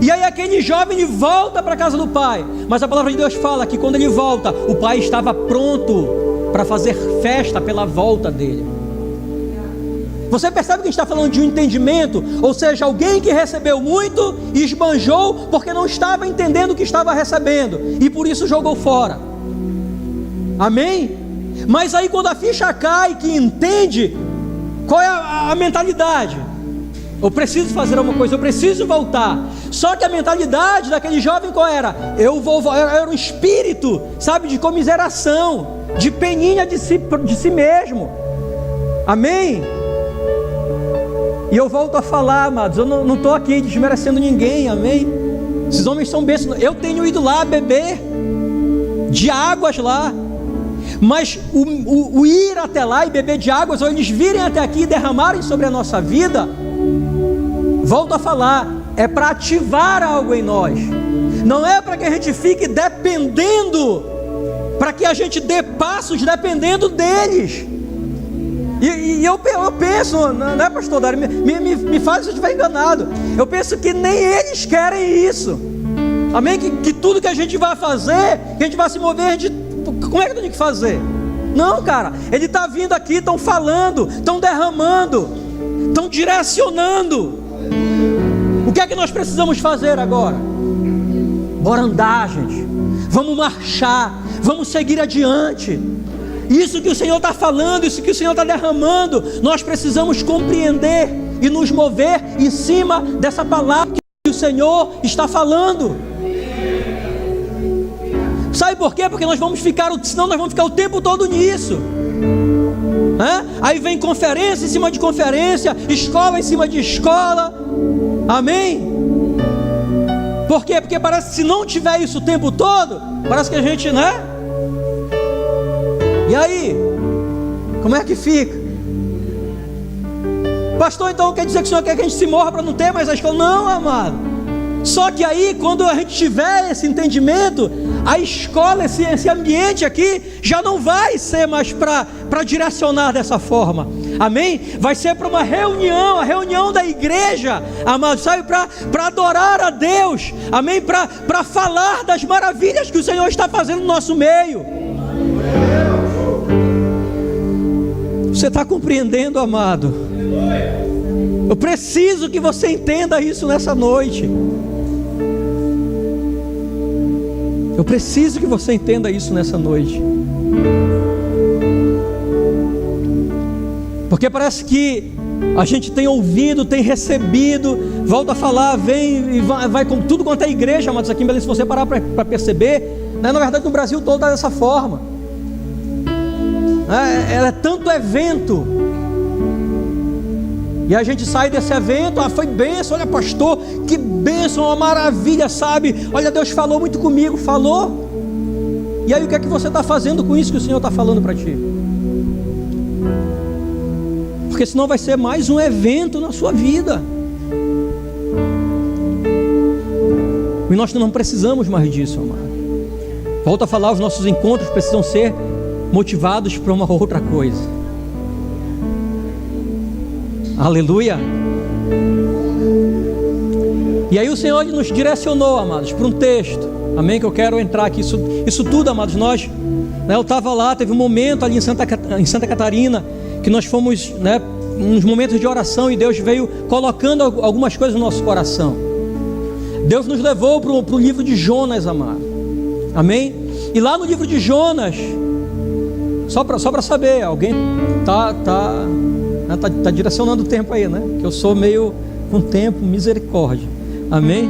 E aí aquele jovem, ele volta para a casa do pai, mas a palavra de Deus fala que quando ele volta, o pai estava pronto para fazer festa pela volta dele. Você percebe que a gente está falando de um entendimento? Ou seja, alguém que recebeu muito e esbanjou porque não estava entendendo o que estava recebendo, e por isso jogou fora, amém? Mas aí quando a ficha cai, que entende qual é a mentalidade, eu preciso fazer alguma coisa, eu preciso voltar. Só que a mentalidade daquele jovem qual era? Era um espírito, sabe, de comiseração, de peninha de si mesmo, amém? E eu volto a falar, amados, eu não estou aqui desmerecendo ninguém, amém? Esses homens são bênçãos. Eu tenho ido lá beber de águas lá, mas o ir até lá e beber de águas, ou eles virem até aqui e derramarem sobre a nossa vida, volto a falar, é para ativar algo em nós, não é para que a gente fique dependendo, para que a gente dê passos dependendo deles. E eu penso, não é, pastor Dário, me faz se eu estiver enganado, eu penso que nem eles querem isso, amém? Que tudo que a gente vai fazer, que a gente vai se mover, como é que tem que fazer? Não, cara, ele está vindo aqui, estão falando, estão derramando, estão direcionando. O que é que nós precisamos fazer agora? Bora andar, gente, vamos marchar, vamos seguir adiante. Isso que o Senhor está falando, isso que o Senhor está derramando, nós precisamos compreender e nos mover em cima dessa palavra que o Senhor está falando. Sabe por quê? Porque senão nós vamos ficar o tempo todo nisso. Aí vem conferência em cima de conferência, escola em cima de escola, amém? Por quê? Porque parece que se não tiver isso o tempo todo, parece que a gente, né? E aí? Como é que fica? Pastor, então quer dizer que o Senhor quer que a gente se morra para não ter mais a escola? Não, amado. Só que aí, quando a gente tiver esse entendimento, a escola, esse ambiente aqui, já não vai ser mais para direcionar dessa forma, amém? Vai ser para uma reunião, a reunião da igreja, amado, sabe, para adorar a Deus, amém? Para falar das maravilhas que o Senhor está fazendo no nosso meio. Você está compreendendo, amado? Eu preciso que você entenda isso nessa noite. Eu preciso que você entenda isso nessa noite. Porque parece que a gente tem ouvido, tem recebido, volta a falar, vem e vai com tudo quanto é igreja, mas aqui em Belém, se você parar para perceber, né, na verdade no Brasil todo está dessa forma. É tanto evento, e a gente sai desse evento, foi bênção, olha pastor, que bênção, uma maravilha, sabe, olha Deus falou muito comigo, falou, e aí o que é que você está fazendo com isso que o Senhor está falando para ti? Porque senão vai ser mais um evento na sua vida, e nós não precisamos mais disso, amado. Volto a falar, os nossos encontros precisam ser motivados para uma outra coisa. Aleluia. E aí o Senhor nos direcionou, amados, para um texto, amém, que eu quero entrar aqui. Isso tudo, amados, nós, né, eu estava lá, teve um momento ali em Santa Catarina, que nós fomos, né, uns momentos de oração, e Deus veio colocando algumas coisas no nosso coração. Deus nos levou para o livro de Jonas, amado, amém. E lá no livro de Jonas, só para saber, alguém tá direcionando o tempo aí, né? Que eu sou meio com tempo, misericórdia, amém?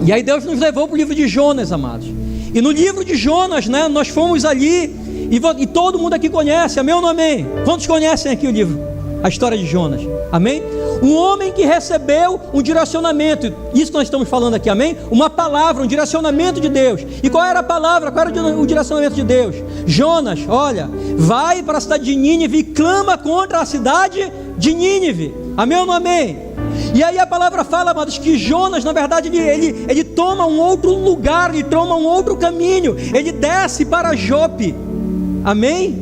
E aí Deus nos levou para o livro de Jonas, amados. E no livro de Jonas, né, nós fomos ali, e todo mundo aqui conhece, amém ou não amém? Quantos conhecem aqui o livro, a história de Jonas, amém? Um homem que recebeu um direcionamento, isso que nós estamos falando aqui, amém? Uma palavra, um direcionamento de Deus. E qual era a palavra? Qual era o direcionamento de Deus? Jonas, olha, vai para a cidade de Nínive e clama contra a cidade de Nínive, amém ou não amém? E aí a palavra fala, amados, que Jonas, na verdade, ele toma um outro lugar, ele toma um outro caminho, ele desce para Jope, amém?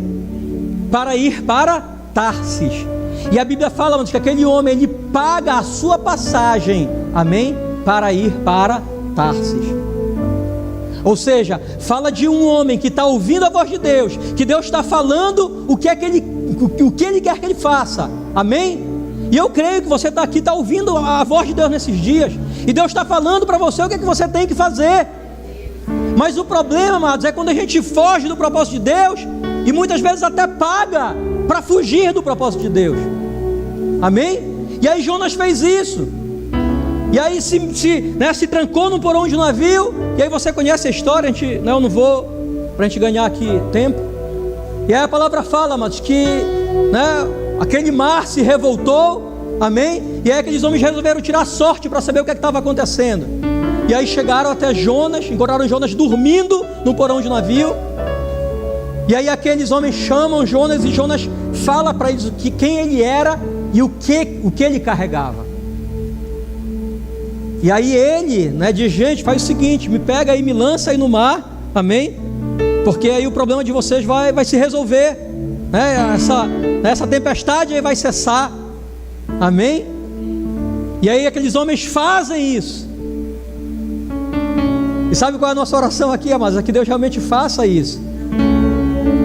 Para ir para Tarsis. E a Bíblia fala, amados, que aquele homem, ele paga a sua passagem, amém? Para ir para Tarsis. Ou seja, fala de um homem que está ouvindo a voz de Deus, que Deus está falando o que ele quer que ele faça, amém? E eu creio que você está aqui, está ouvindo a voz de Deus nesses dias, e Deus está falando para você o que é que você tem que fazer. Mas o problema, amados, é quando a gente foge do propósito de Deus, e muitas vezes até paga para fugir do propósito de Deus, amém? E aí Jonas fez isso, e aí se trancou no porão de um navio, e aí você conhece a história, eu não vou, para a gente ganhar aqui tempo, e aí a palavra fala, mas que, né, aquele mar se revoltou, amém? E aí aqueles homens resolveram tirar sorte para saber o que estava acontecendo, e aí chegaram até Jonas, encontraram Jonas dormindo no porão de um navio. E aí aqueles homens chamam Jonas, e Jonas fala para eles quem ele era e o que ele carregava. E aí ele, né, diz, gente, faz o seguinte, me pega aí, me lança aí no mar, amém? Porque aí o problema de vocês vai se resolver, né? Essa tempestade aí vai cessar, amém? E aí aqueles homens fazem isso. E sabe qual é a nossa oração aqui, amados? É que Deus realmente faça isso.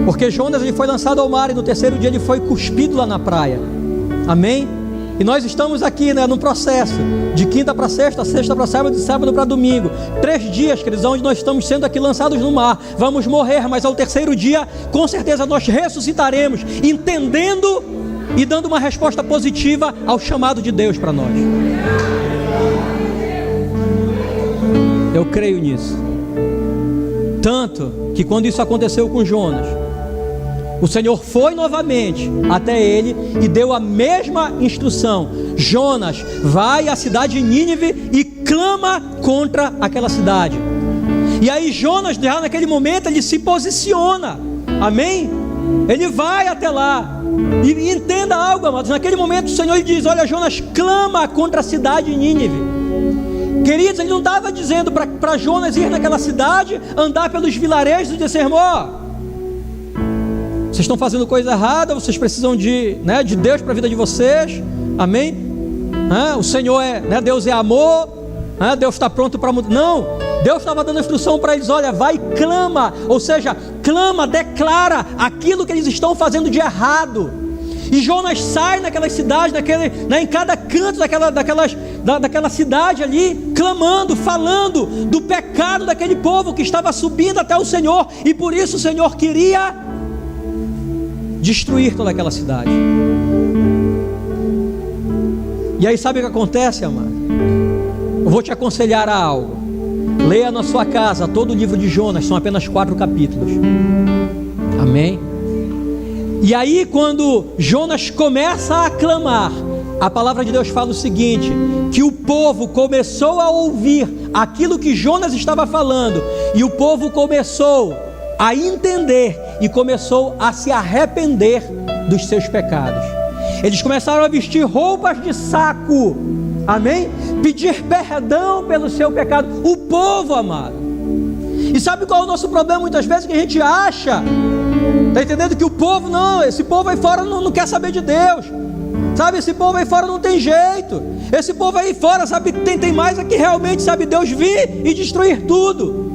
Porque Jonas, ele foi lançado ao mar, e no terceiro dia ele foi cuspido lá na praia, amém? E nós estamos aqui, né, num processo de quinta para sexta, sexta para sábado, de sábado para domingo, 3 dias, queridos, onde nós estamos sendo aqui lançados no mar. Vamos morrer, mas ao terceiro dia, com certeza nós ressuscitaremos, entendendo e dando uma resposta positiva ao chamado de Deus para nós. Eu creio nisso. Tanto que quando isso aconteceu com Jonas, o Senhor foi novamente até ele e deu a mesma instrução: Jonas, vai à cidade de Nínive e clama contra aquela cidade. E aí Jonas, já naquele momento, ele se posiciona, amém? Ele vai até lá, e entenda algo, amados, naquele momento o Senhor lhe diz: olha, Jonas, clama contra a cidade de Nínive. Queridos, ele não estava dizendo para Jonas ir naquela cidade, andar pelos vilarejos e dizer: irmão, vocês estão fazendo coisa errada, vocês precisam de Deus para a vida de vocês, amém? O Senhor Deus é amor, Deus está pronto para mudar. Não, Deus estava dando instrução para eles: olha, vai e clama, ou seja, clama, declara aquilo que eles estão fazendo de errado. E Jonas sai naquelas cidades, em cada canto daquela cidade ali, clamando, falando do pecado daquele povo que estava subindo até o Senhor, e por isso o Senhor queria destruir toda aquela cidade. E aí sabe o que acontece, amado? Eu vou te aconselhar a algo. Leia na sua casa todo o livro de Jonas, são apenas 4 capítulos. Amém? E aí quando Jonas começa a clamar, a palavra de Deus fala o seguinte: que o povo começou a ouvir aquilo que Jonas estava falando, e o povo começou a entender e começou a se arrepender dos seus pecados. Eles começaram a vestir roupas de saco, amém? Pedir perdão pelo seu pecado. O povo, amado. E sabe qual é o nosso problema muitas vezes? Que a gente acha, está entendendo, que o povo, não, esse povo aí fora não quer saber de Deus, sabe? Esse povo aí fora não tem jeito, esse povo aí fora, sabe, tem mais é que realmente, sabe, Deus vir e destruir tudo.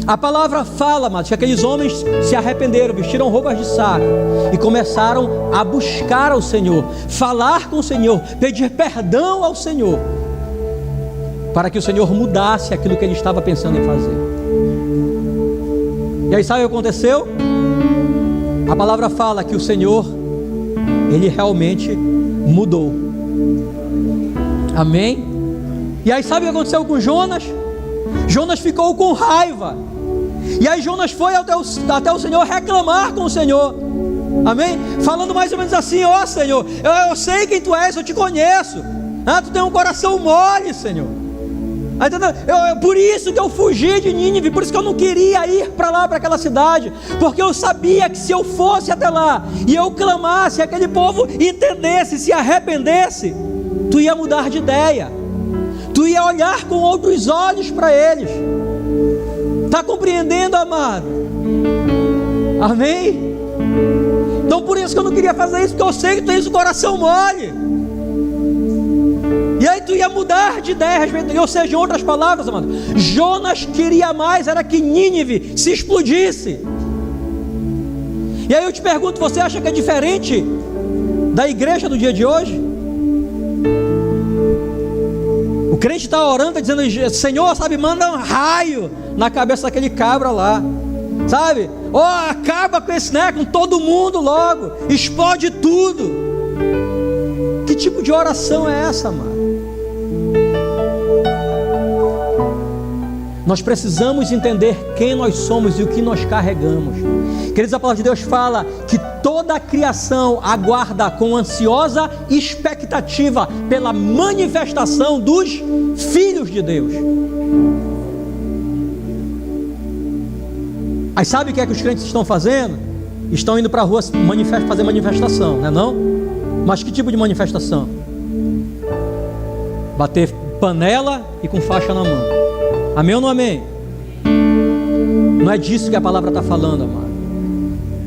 A palavra fala, mas que aqueles homens se arrependeram, vestiram roupas de saco e começaram a buscar ao Senhor, falar com o Senhor, pedir perdão ao Senhor, para que o Senhor mudasse aquilo que ele estava pensando em fazer. E aí sabe o que aconteceu? A palavra fala que o Senhor, ele realmente mudou. Amém? E aí sabe o que aconteceu com Jonas? Jonas ficou com raiva. E aí Jonas foi até o Senhor reclamar com o Senhor. Amém? Falando mais ou menos assim: ó Senhor, eu sei quem tu és, eu te conheço. Tu tem um coração mole, Senhor. Por isso que eu fugi de Nínive, por isso que eu não queria ir para lá, para aquela cidade, porque eu sabia que se eu fosse até lá e eu clamasse, aquele povo entendesse, se arrependesse, tu ia mudar de ideia, tu ia olhar com outros olhos para eles. Está compreendendo, amado? Amém? Então por isso que eu não queria fazer isso, porque eu sei que tu tens o coração mole. E aí tu ia mudar de ideia, ou seja, em outras palavras, amado, Jonas queria mais, era que Nínive se explodisse. E aí eu te pergunto, você acha que é diferente da igreja do dia de hoje? O crente está orando, está dizendo: Senhor, sabe, manda um raio na cabeça daquele cabra lá, sabe? Acaba com esse, com todo mundo logo, explode tudo. Que tipo de oração é essa, mano? Nós precisamos entender quem nós somos e o que nós carregamos. Queridos, a palavra de Deus fala que toda a criação aguarda com ansiosa expectativa pela manifestação dos filhos de Deus. Aí sabe o que é que os crentes estão fazendo? Estão indo para a rua fazer manifestação, não é não? Mas que tipo de manifestação? Bater panela e com faixa na mão. Amém ou não amém? Não é disso que a palavra está falando, amado.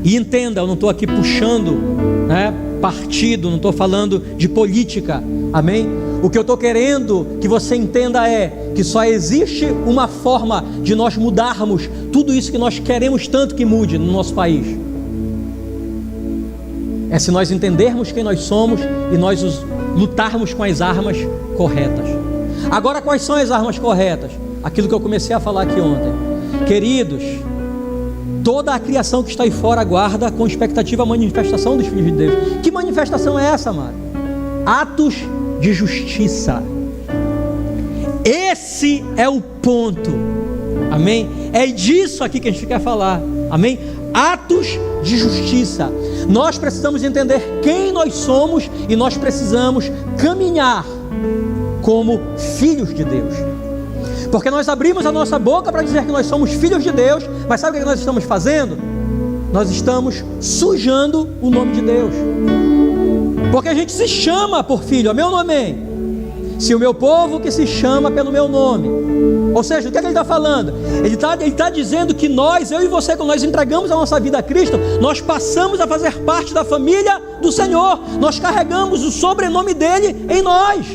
E entenda, eu não estou aqui puxando partido, não estou falando de política, amém? O que eu estou querendo que você entenda é que só existe uma forma de nós mudarmos tudo isso que nós queremos tanto que mude no nosso país. É se nós entendermos quem nós somos e nós lutarmos com as armas corretas. Agora, quais são as armas corretas? Aquilo que eu comecei a falar aqui ontem. Queridos, toda a criação que está aí fora aguarda com expectativa a manifestação dos filhos de Deus. Que manifestação é essa, amado? Atos de justiça. Esse é o ponto. Amém? É disso aqui que a gente quer falar. Amém? Atos de justiça. Nós precisamos entender quem nós somos e nós precisamos caminhar como filhos de Deus. Porque nós abrimos a nossa boca para dizer que nós somos filhos de Deus, mas sabe o que nós estamos fazendo? Nós estamos sujando o nome de Deus. Porque a gente se chama por filho, amém ou não amém? se o meu povo que se chama pelo meu nome. Ou seja, o que é que ele está falando? Ele está dizendo que nós, eu e você, quando nós entregamos a nossa vida a Cristo, nós passamos a fazer parte da família do Senhor. Nós carregamos o sobrenome dele em nós.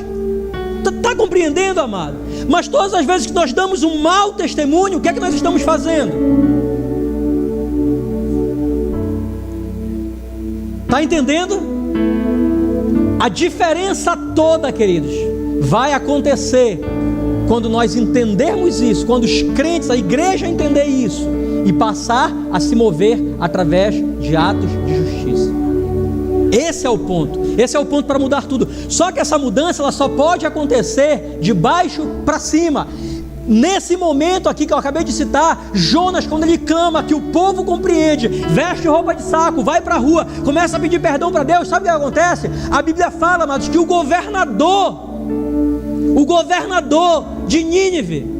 Está compreendendo, amado? Mas todas as vezes que nós damos um mau testemunho, o que é que nós estamos fazendo? Está entendendo? A diferença toda, queridos, vai acontecer quando nós entendermos isso, quando os crentes, a igreja entender isso e passar a se mover através de atos de justiça. Esse é o ponto para mudar tudo. Só que essa mudança ela só pode acontecer de baixo para cima. Nesse momento aqui que eu acabei de citar, Jonas, quando ele clama que o povo compreende, veste roupa de saco, vai para a rua, começa a pedir perdão para Deus, sabe o que acontece? A Bíblia fala, amados, que o governador de Nínive,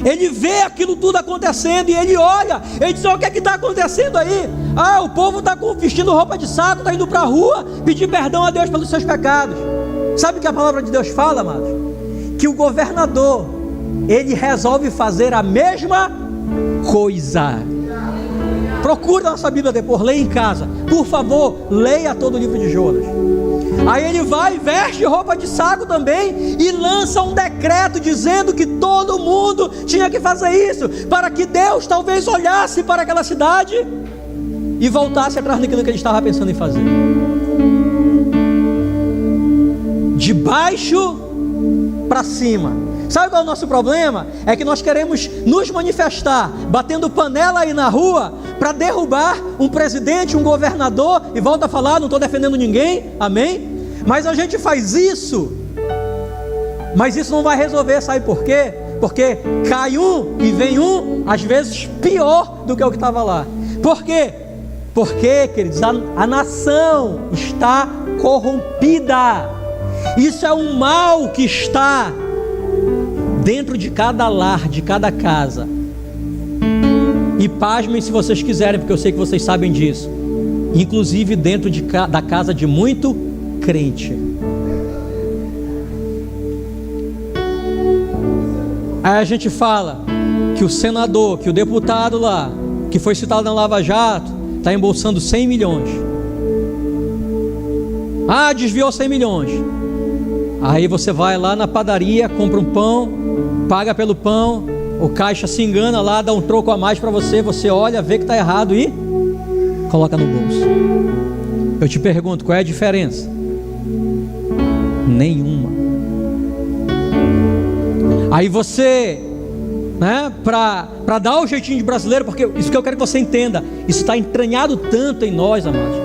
ele vê aquilo tudo acontecendo e ele olha, ele diz: o que é que está acontecendo aí? O povo está vestindo roupa de saco, está indo para a rua pedir perdão a Deus pelos seus pecados. Sabe o que a palavra de Deus fala, amados? Que o governador, ele resolve fazer a mesma coisa. Procura na sua Bíblia depois, leia em casa, por favor, leia todo o livro de Jonas. Aí ele vai, veste roupa de saco também e lança um decreto dizendo que todo mundo tinha que fazer isso, para que Deus talvez olhasse para aquela cidade e voltasse atrás daquilo que ele estava pensando em fazer. De baixo para cima. Sabe qual é o nosso problema? É que nós queremos nos manifestar batendo panela aí na rua para derrubar um presidente, um governador, e volta a falar, não estou defendendo ninguém, amém? Mas a gente faz isso, mas isso não vai resolver, sabe por quê? Porque cai um e vem um, às vezes pior do que o que estava lá. Por quê? Porque, queridos, a nação está corrompida. Isso é um mal que está dentro de cada lar, de cada casa. E pasmem se vocês quiserem, porque eu sei que vocês sabem disso. Inclusive dentro da casa de muito crente. Aí a gente fala que o senador, que o deputado lá, que foi citado na Lava Jato, está embolsando 100 milhões. Desviou 100 milhões. Aí você vai lá na padaria, compra um pão, paga pelo pão, o caixa se engana lá, dá um troco a mais para você, você olha, vê que está errado e coloca no bolso. Eu te pergunto, qual é a diferença? Nenhuma. Aí você, para dar o jeitinho de brasileiro, porque isso que eu quero que você entenda, isso está entranhado tanto em nós, amados,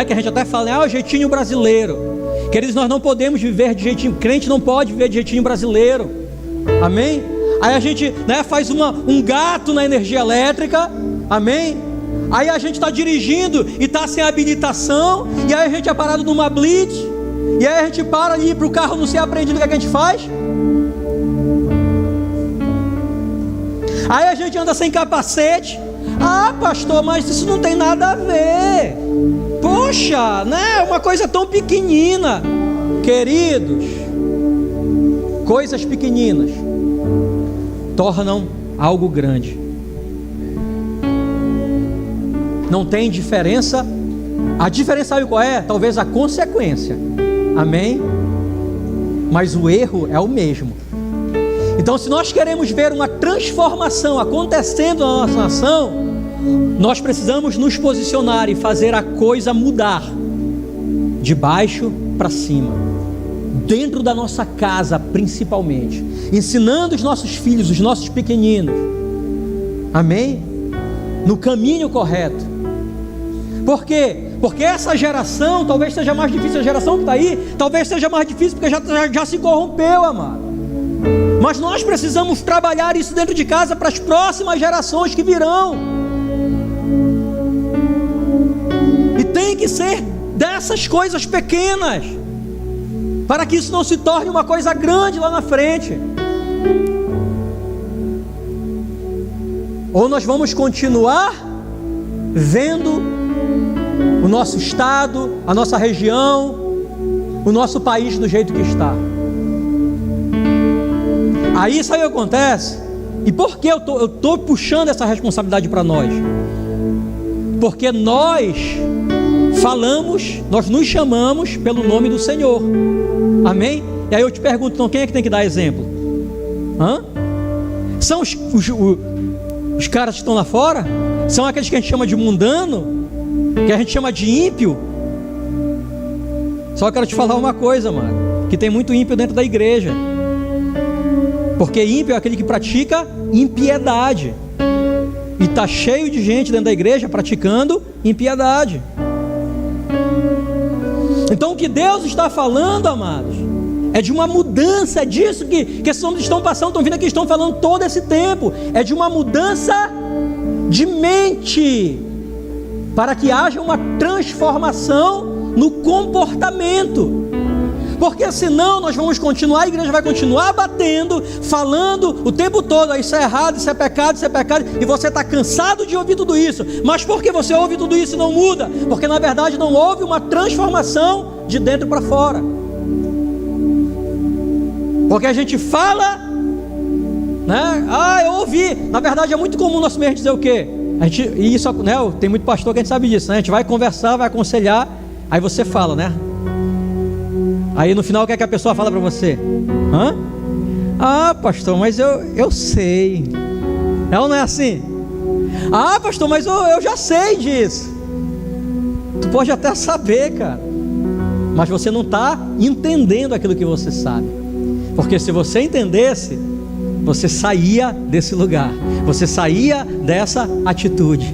que a gente até fala, o jeitinho brasileiro. Queridos, nós não podemos viver de jeitinho, crente não pode viver de jeitinho brasileiro, amém? Aí a gente faz um gato na energia elétrica, amém? Aí a gente está dirigindo e está sem habilitação, e aí a gente é parado numa blitz, e aí a gente para ali para o carro não ser apreendido, o que a gente faz? Aí a gente anda sem capacete. Pastor, mas isso não tem nada a ver. Poxa, uma coisa tão pequenina. Queridos, coisas pequeninas tornam algo grande. Não tem diferença. A diferença, sabe qual é? Talvez a consequência, amém? Mas o erro é o mesmo. Então, se nós queremos ver uma transformação acontecendo na nossa nação, nós precisamos nos posicionar e fazer a coisa mudar de baixo para cima, dentro da nossa casa principalmente, ensinando os nossos filhos, os nossos pequeninos, amém? No caminho correto. Por quê? Porque essa geração talvez seja mais difícil, a geração que está aí talvez seja mais difícil porque já se corrompeu, amado. Mas nós precisamos trabalhar isso dentro de casa para as próximas gerações que virão. E tem que ser dessas coisas pequenas, para que isso não se torne uma coisa grande lá na frente. Ou nós vamos continuar vendo o nosso estado, a nossa região, o nosso país do jeito que está. Aí sabe o que acontece? E por que eu tô puxando essa responsabilidade para nós? Porque nós falamos, nós nos chamamos pelo nome do Senhor. Amém? E aí eu te pergunto, então quem é que tem que dar exemplo? São os caras que estão lá fora? São aqueles que a gente chama de mundano? Que a gente chama de ímpio? Só quero te falar uma coisa, mano, que tem muito ímpio dentro da igreja. Porque ímpio é aquele que pratica impiedade. E está cheio de gente dentro da igreja praticando impiedade. Então o que Deus está falando, amados, é de uma mudança, é disso que esses homens estão passando, estão vindo aqui, estão falando todo esse tempo. É de uma mudança de mente, para que haja uma transformação no comportamento. Porque senão nós vamos continuar, a igreja vai continuar batendo, falando o tempo todo, isso é errado, isso é pecado, e você está cansado de ouvir tudo isso. Mas por que você ouve tudo isso e não muda? Porque na verdade não houve uma transformação de dentro para fora. Porque a gente fala, né? Eu ouvi. Na verdade é muito comum nosso meio dizer o quê? E isso, né? Tem muito pastor que a gente sabe disso, né? A gente vai conversar, vai aconselhar, aí você fala, né? Aí no final o que é que a pessoa fala para você? Pastor, mas eu sei. É ou não é assim? Pastor, mas eu já sei disso. Tu pode até saber, cara, mas você não está entendendo aquilo que você sabe. Porque se você entendesse, você saía desse lugar, você saía dessa atitude.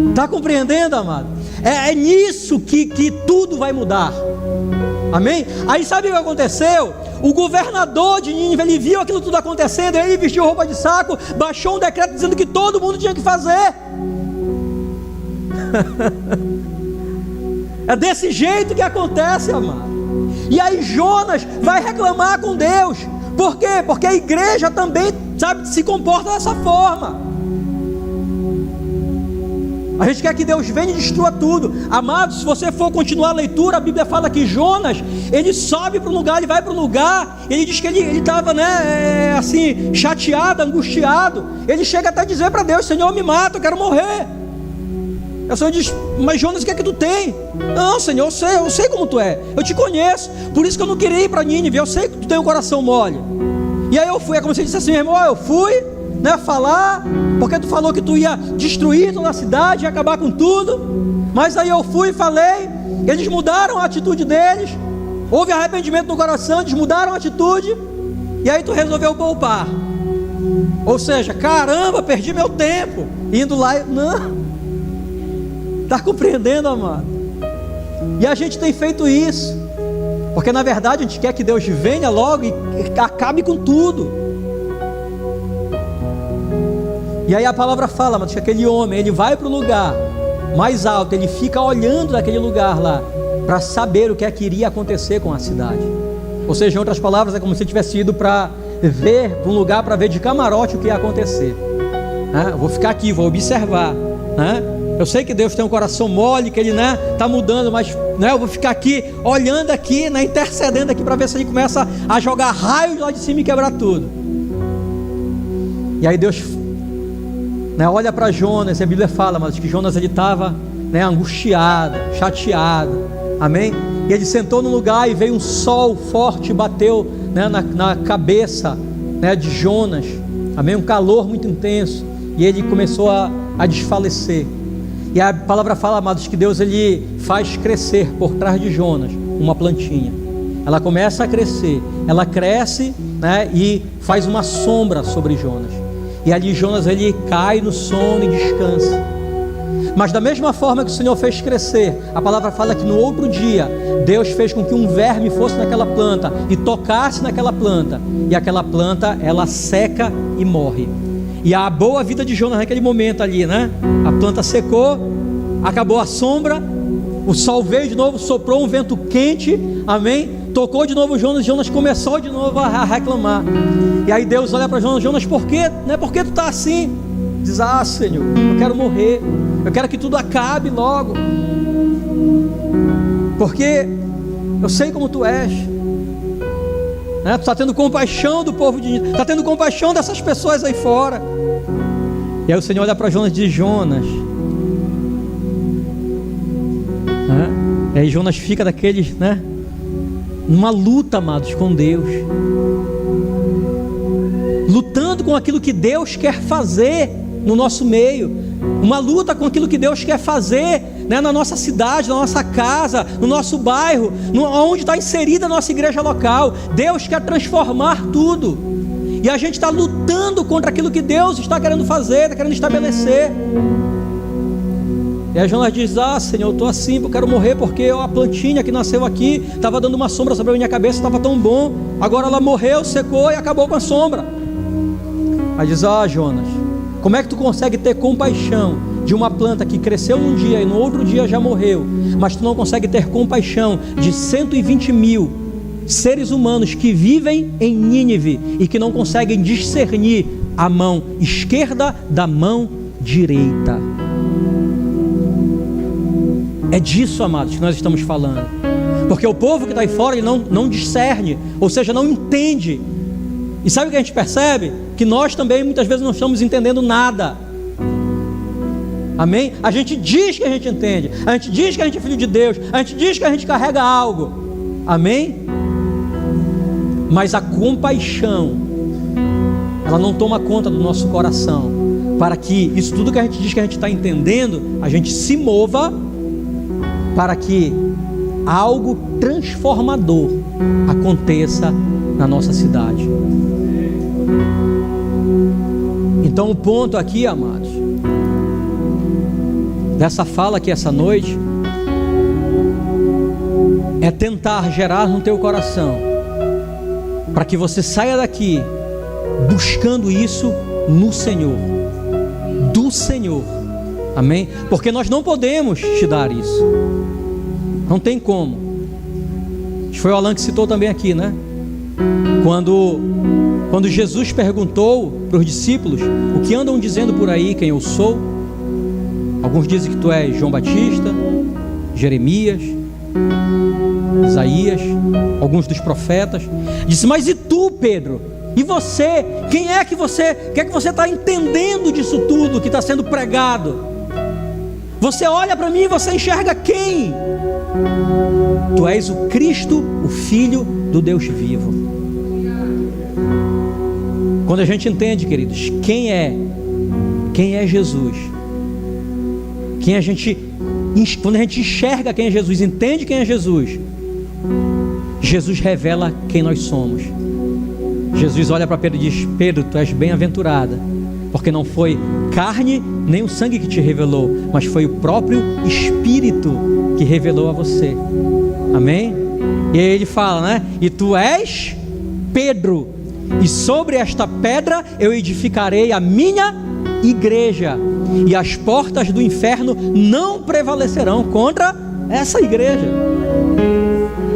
Está compreendendo, amado? É nisso que tudo vai mudar. Amém? Aí sabe o que aconteceu? O governador de Nínive, ele viu aquilo tudo acontecendo, ele vestiu roupa de saco, baixou um decreto dizendo que todo mundo tinha que fazer. É desse jeito que acontece, amado. E aí Jonas vai reclamar com Deus. Por quê? Porque a igreja também, sabe, se comporta dessa forma. A gente quer que Deus venha e destrua tudo. Amados, se você for continuar a leitura, a Bíblia fala que Jonas, ele sobe para um lugar, ele vai para um lugar, ele diz que ele estava, né, assim, chateado, angustiado. Ele chega até a dizer para Deus: Senhor, me mata, eu quero morrer. O Senhor diz: mas Jonas, o que é que tu tem? Não, Senhor, eu sei como tu é, eu te conheço, por isso que eu não queria ir para Nínive, eu sei que tu tem um coração mole. E aí eu fui, é como se ele disse assim: meu irmão, eu fui, né, falar, porque tu falou que tu ia destruir toda a cidade, ia acabar com tudo. Mas aí eu fui e falei, eles mudaram a atitude deles, houve arrependimento no coração, eles mudaram a atitude, e aí tu resolveu poupar. Ou seja, caramba, perdi meu tempo indo lá. Não, está compreendendo, amado? E a gente tem feito isso, porque na verdade a gente quer que Deus venha logo e acabe com tudo. E aí a palavra fala, mas que aquele homem, ele vai para o lugar mais alto, ele fica olhando daquele lugar lá, para saber o que é que iria acontecer com a cidade. Ou seja, em outras palavras, é como se ele tivesse ido para ver, para um lugar para ver de camarote o que ia acontecer. Eu vou ficar aqui, vou observar, né? Eu sei que Deus tem um coração mole, que ele, né, está mudando, mas, né, eu vou ficar aqui, olhando aqui, né, intercedendo aqui, para ver se ele começa a jogar raios lá de cima e quebrar tudo. E aí Deus, né, olha para Jonas, e a Bíblia fala, mas que Jonas, ele estava, né, angustiado, chateado, amém? E ele sentou no lugar e veio um sol forte, bateu, né, na cabeça, né, de Jonas, amém? Um calor muito intenso, e ele começou a desfalecer. E a palavra fala, amados, que Deus, ele faz crescer por trás de Jonas uma plantinha. Ela começa a crescer, ela cresce, né, e faz uma sombra sobre Jonas. E ali Jonas, ele cai no sono e descansa. Mas da mesma forma que o Senhor fez crescer, a palavra fala que no outro dia Deus fez com que um verme fosse naquela planta e tocasse naquela planta, e aquela planta, ela seca e morre. E a boa vida de Jonas naquele momento ali, né? A planta secou, acabou a sombra, o sol veio de novo, soprou um vento quente, amém? Tocou de novo Jonas começou de novo a reclamar. E aí Deus olha para Jonas: por quê? Né? Por que tu está assim? Diz: Senhor, eu quero morrer, eu quero que tudo acabe logo, porque eu sei como tu és, né? Tu está tendo compaixão do povo de Nínive, está tendo compaixão dessas pessoas aí fora. E aí o Senhor olha para Jonas e diz: Jonas, né? E aí Jonas fica daqueles, né? Numa luta, amados, com Deus, lutando com aquilo que Deus quer fazer no nosso meio, uma luta com aquilo que Deus quer fazer, né, na nossa cidade, na nossa casa, no nosso bairro, onde está inserida a nossa igreja local. Deus quer transformar tudo, e a gente está lutando contra aquilo que Deus está querendo fazer, está querendo estabelecer. E aí Jonas diz: Senhor, eu estou assim, eu quero morrer, porque a plantinha que nasceu aqui estava dando uma sombra sobre a minha cabeça, estava tão bom, agora ela morreu, secou e acabou com a sombra. Aí diz: Jonas, como é que tu consegue ter compaixão de uma planta que cresceu num dia e no outro dia já morreu, mas tu não consegue ter compaixão de 120 mil seres humanos que vivem em Nínive e que não conseguem discernir a mão esquerda da mão direita? É disso, amados, que nós estamos falando. Porque o povo que está aí fora, ele não discerne, ou seja, não entende. E sabe o que a gente percebe? Que nós também muitas vezes não estamos entendendo nada. Amém? A gente diz que a gente entende, a gente diz que a gente é filho de Deus, a gente diz que a gente carrega algo. Amém? Mas a compaixão, ela não toma conta do nosso coração, para que isso tudo que a gente diz que a gente está entendendo, a gente se mova para que algo transformador aconteça na nossa cidade. Então o ponto aqui, amados, dessa fala aqui essa noite, é tentar gerar no teu coração, para que você saia daqui buscando isso no Senhor, do Senhor. Amém? Porque nós não podemos te dar isso, não tem como. Foi o Alan que citou também aqui, né? Quando Jesus perguntou para os discípulos: o que andam dizendo por aí quem eu sou? Alguns dizem que tu és João Batista, Jeremias, Isaías, alguns dos profetas. Disse: mas e tu, Pedro? E você? Quem é que você está entendendo disso tudo que está sendo pregado? Você olha para mim e você enxerga quem? Tu és o Cristo, o Filho do Deus vivo. Quando a gente entende, queridos, quem é Jesus, quando a gente enxerga quem é Jesus, entende quem é Jesus, Jesus revela quem nós somos. Jesus olha para Pedro e diz: Pedro, tu és bem-aventurada, porque não foi carne nem o sangue que te revelou, mas foi o próprio Espírito que revelou a você. Amém? E aí ele fala, né? E tu és Pedro, e sobre esta pedra eu edificarei a minha igreja, e as portas do inferno não prevalecerão contra essa igreja.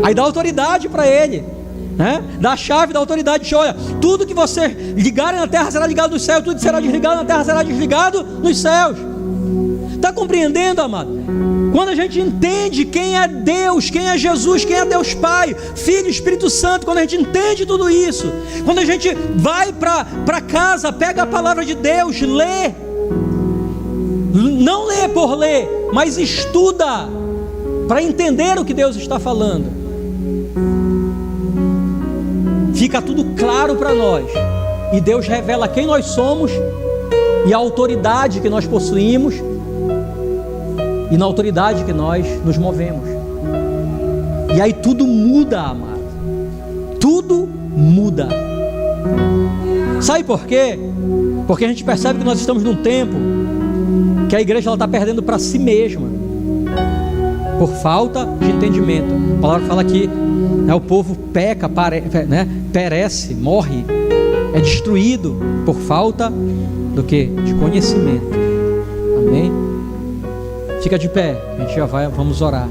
Aí dá autoridade para ele, né? Dá a chave da autoridade. Diz: olha, tudo que você ligar na terra será ligado nos céus, tudo que será desligado na terra será desligado nos céus. Está compreendendo, amado? Quando a gente entende quem é Deus, quem é Jesus, quem é Deus Pai, Filho, Espírito Santo, quando a gente entende tudo isso, quando a gente vai para casa, pega a palavra de Deus, lê, não lê por ler, mas estuda para entender o que Deus está falando, fica tudo claro para nós, e Deus revela quem nós somos e a autoridade que nós possuímos, e na autoridade que nós nos movemos. E aí tudo muda, amado. Tudo muda. Sabe por quê? Porque a gente percebe que nós estamos num tempo que a igreja está perdendo para si mesma, por falta de entendimento. A palavra fala que, né, o povo peca, perece, morre, é destruído por falta do quê? De conhecimento. Amém? Fica de pé, a gente já vamos orar.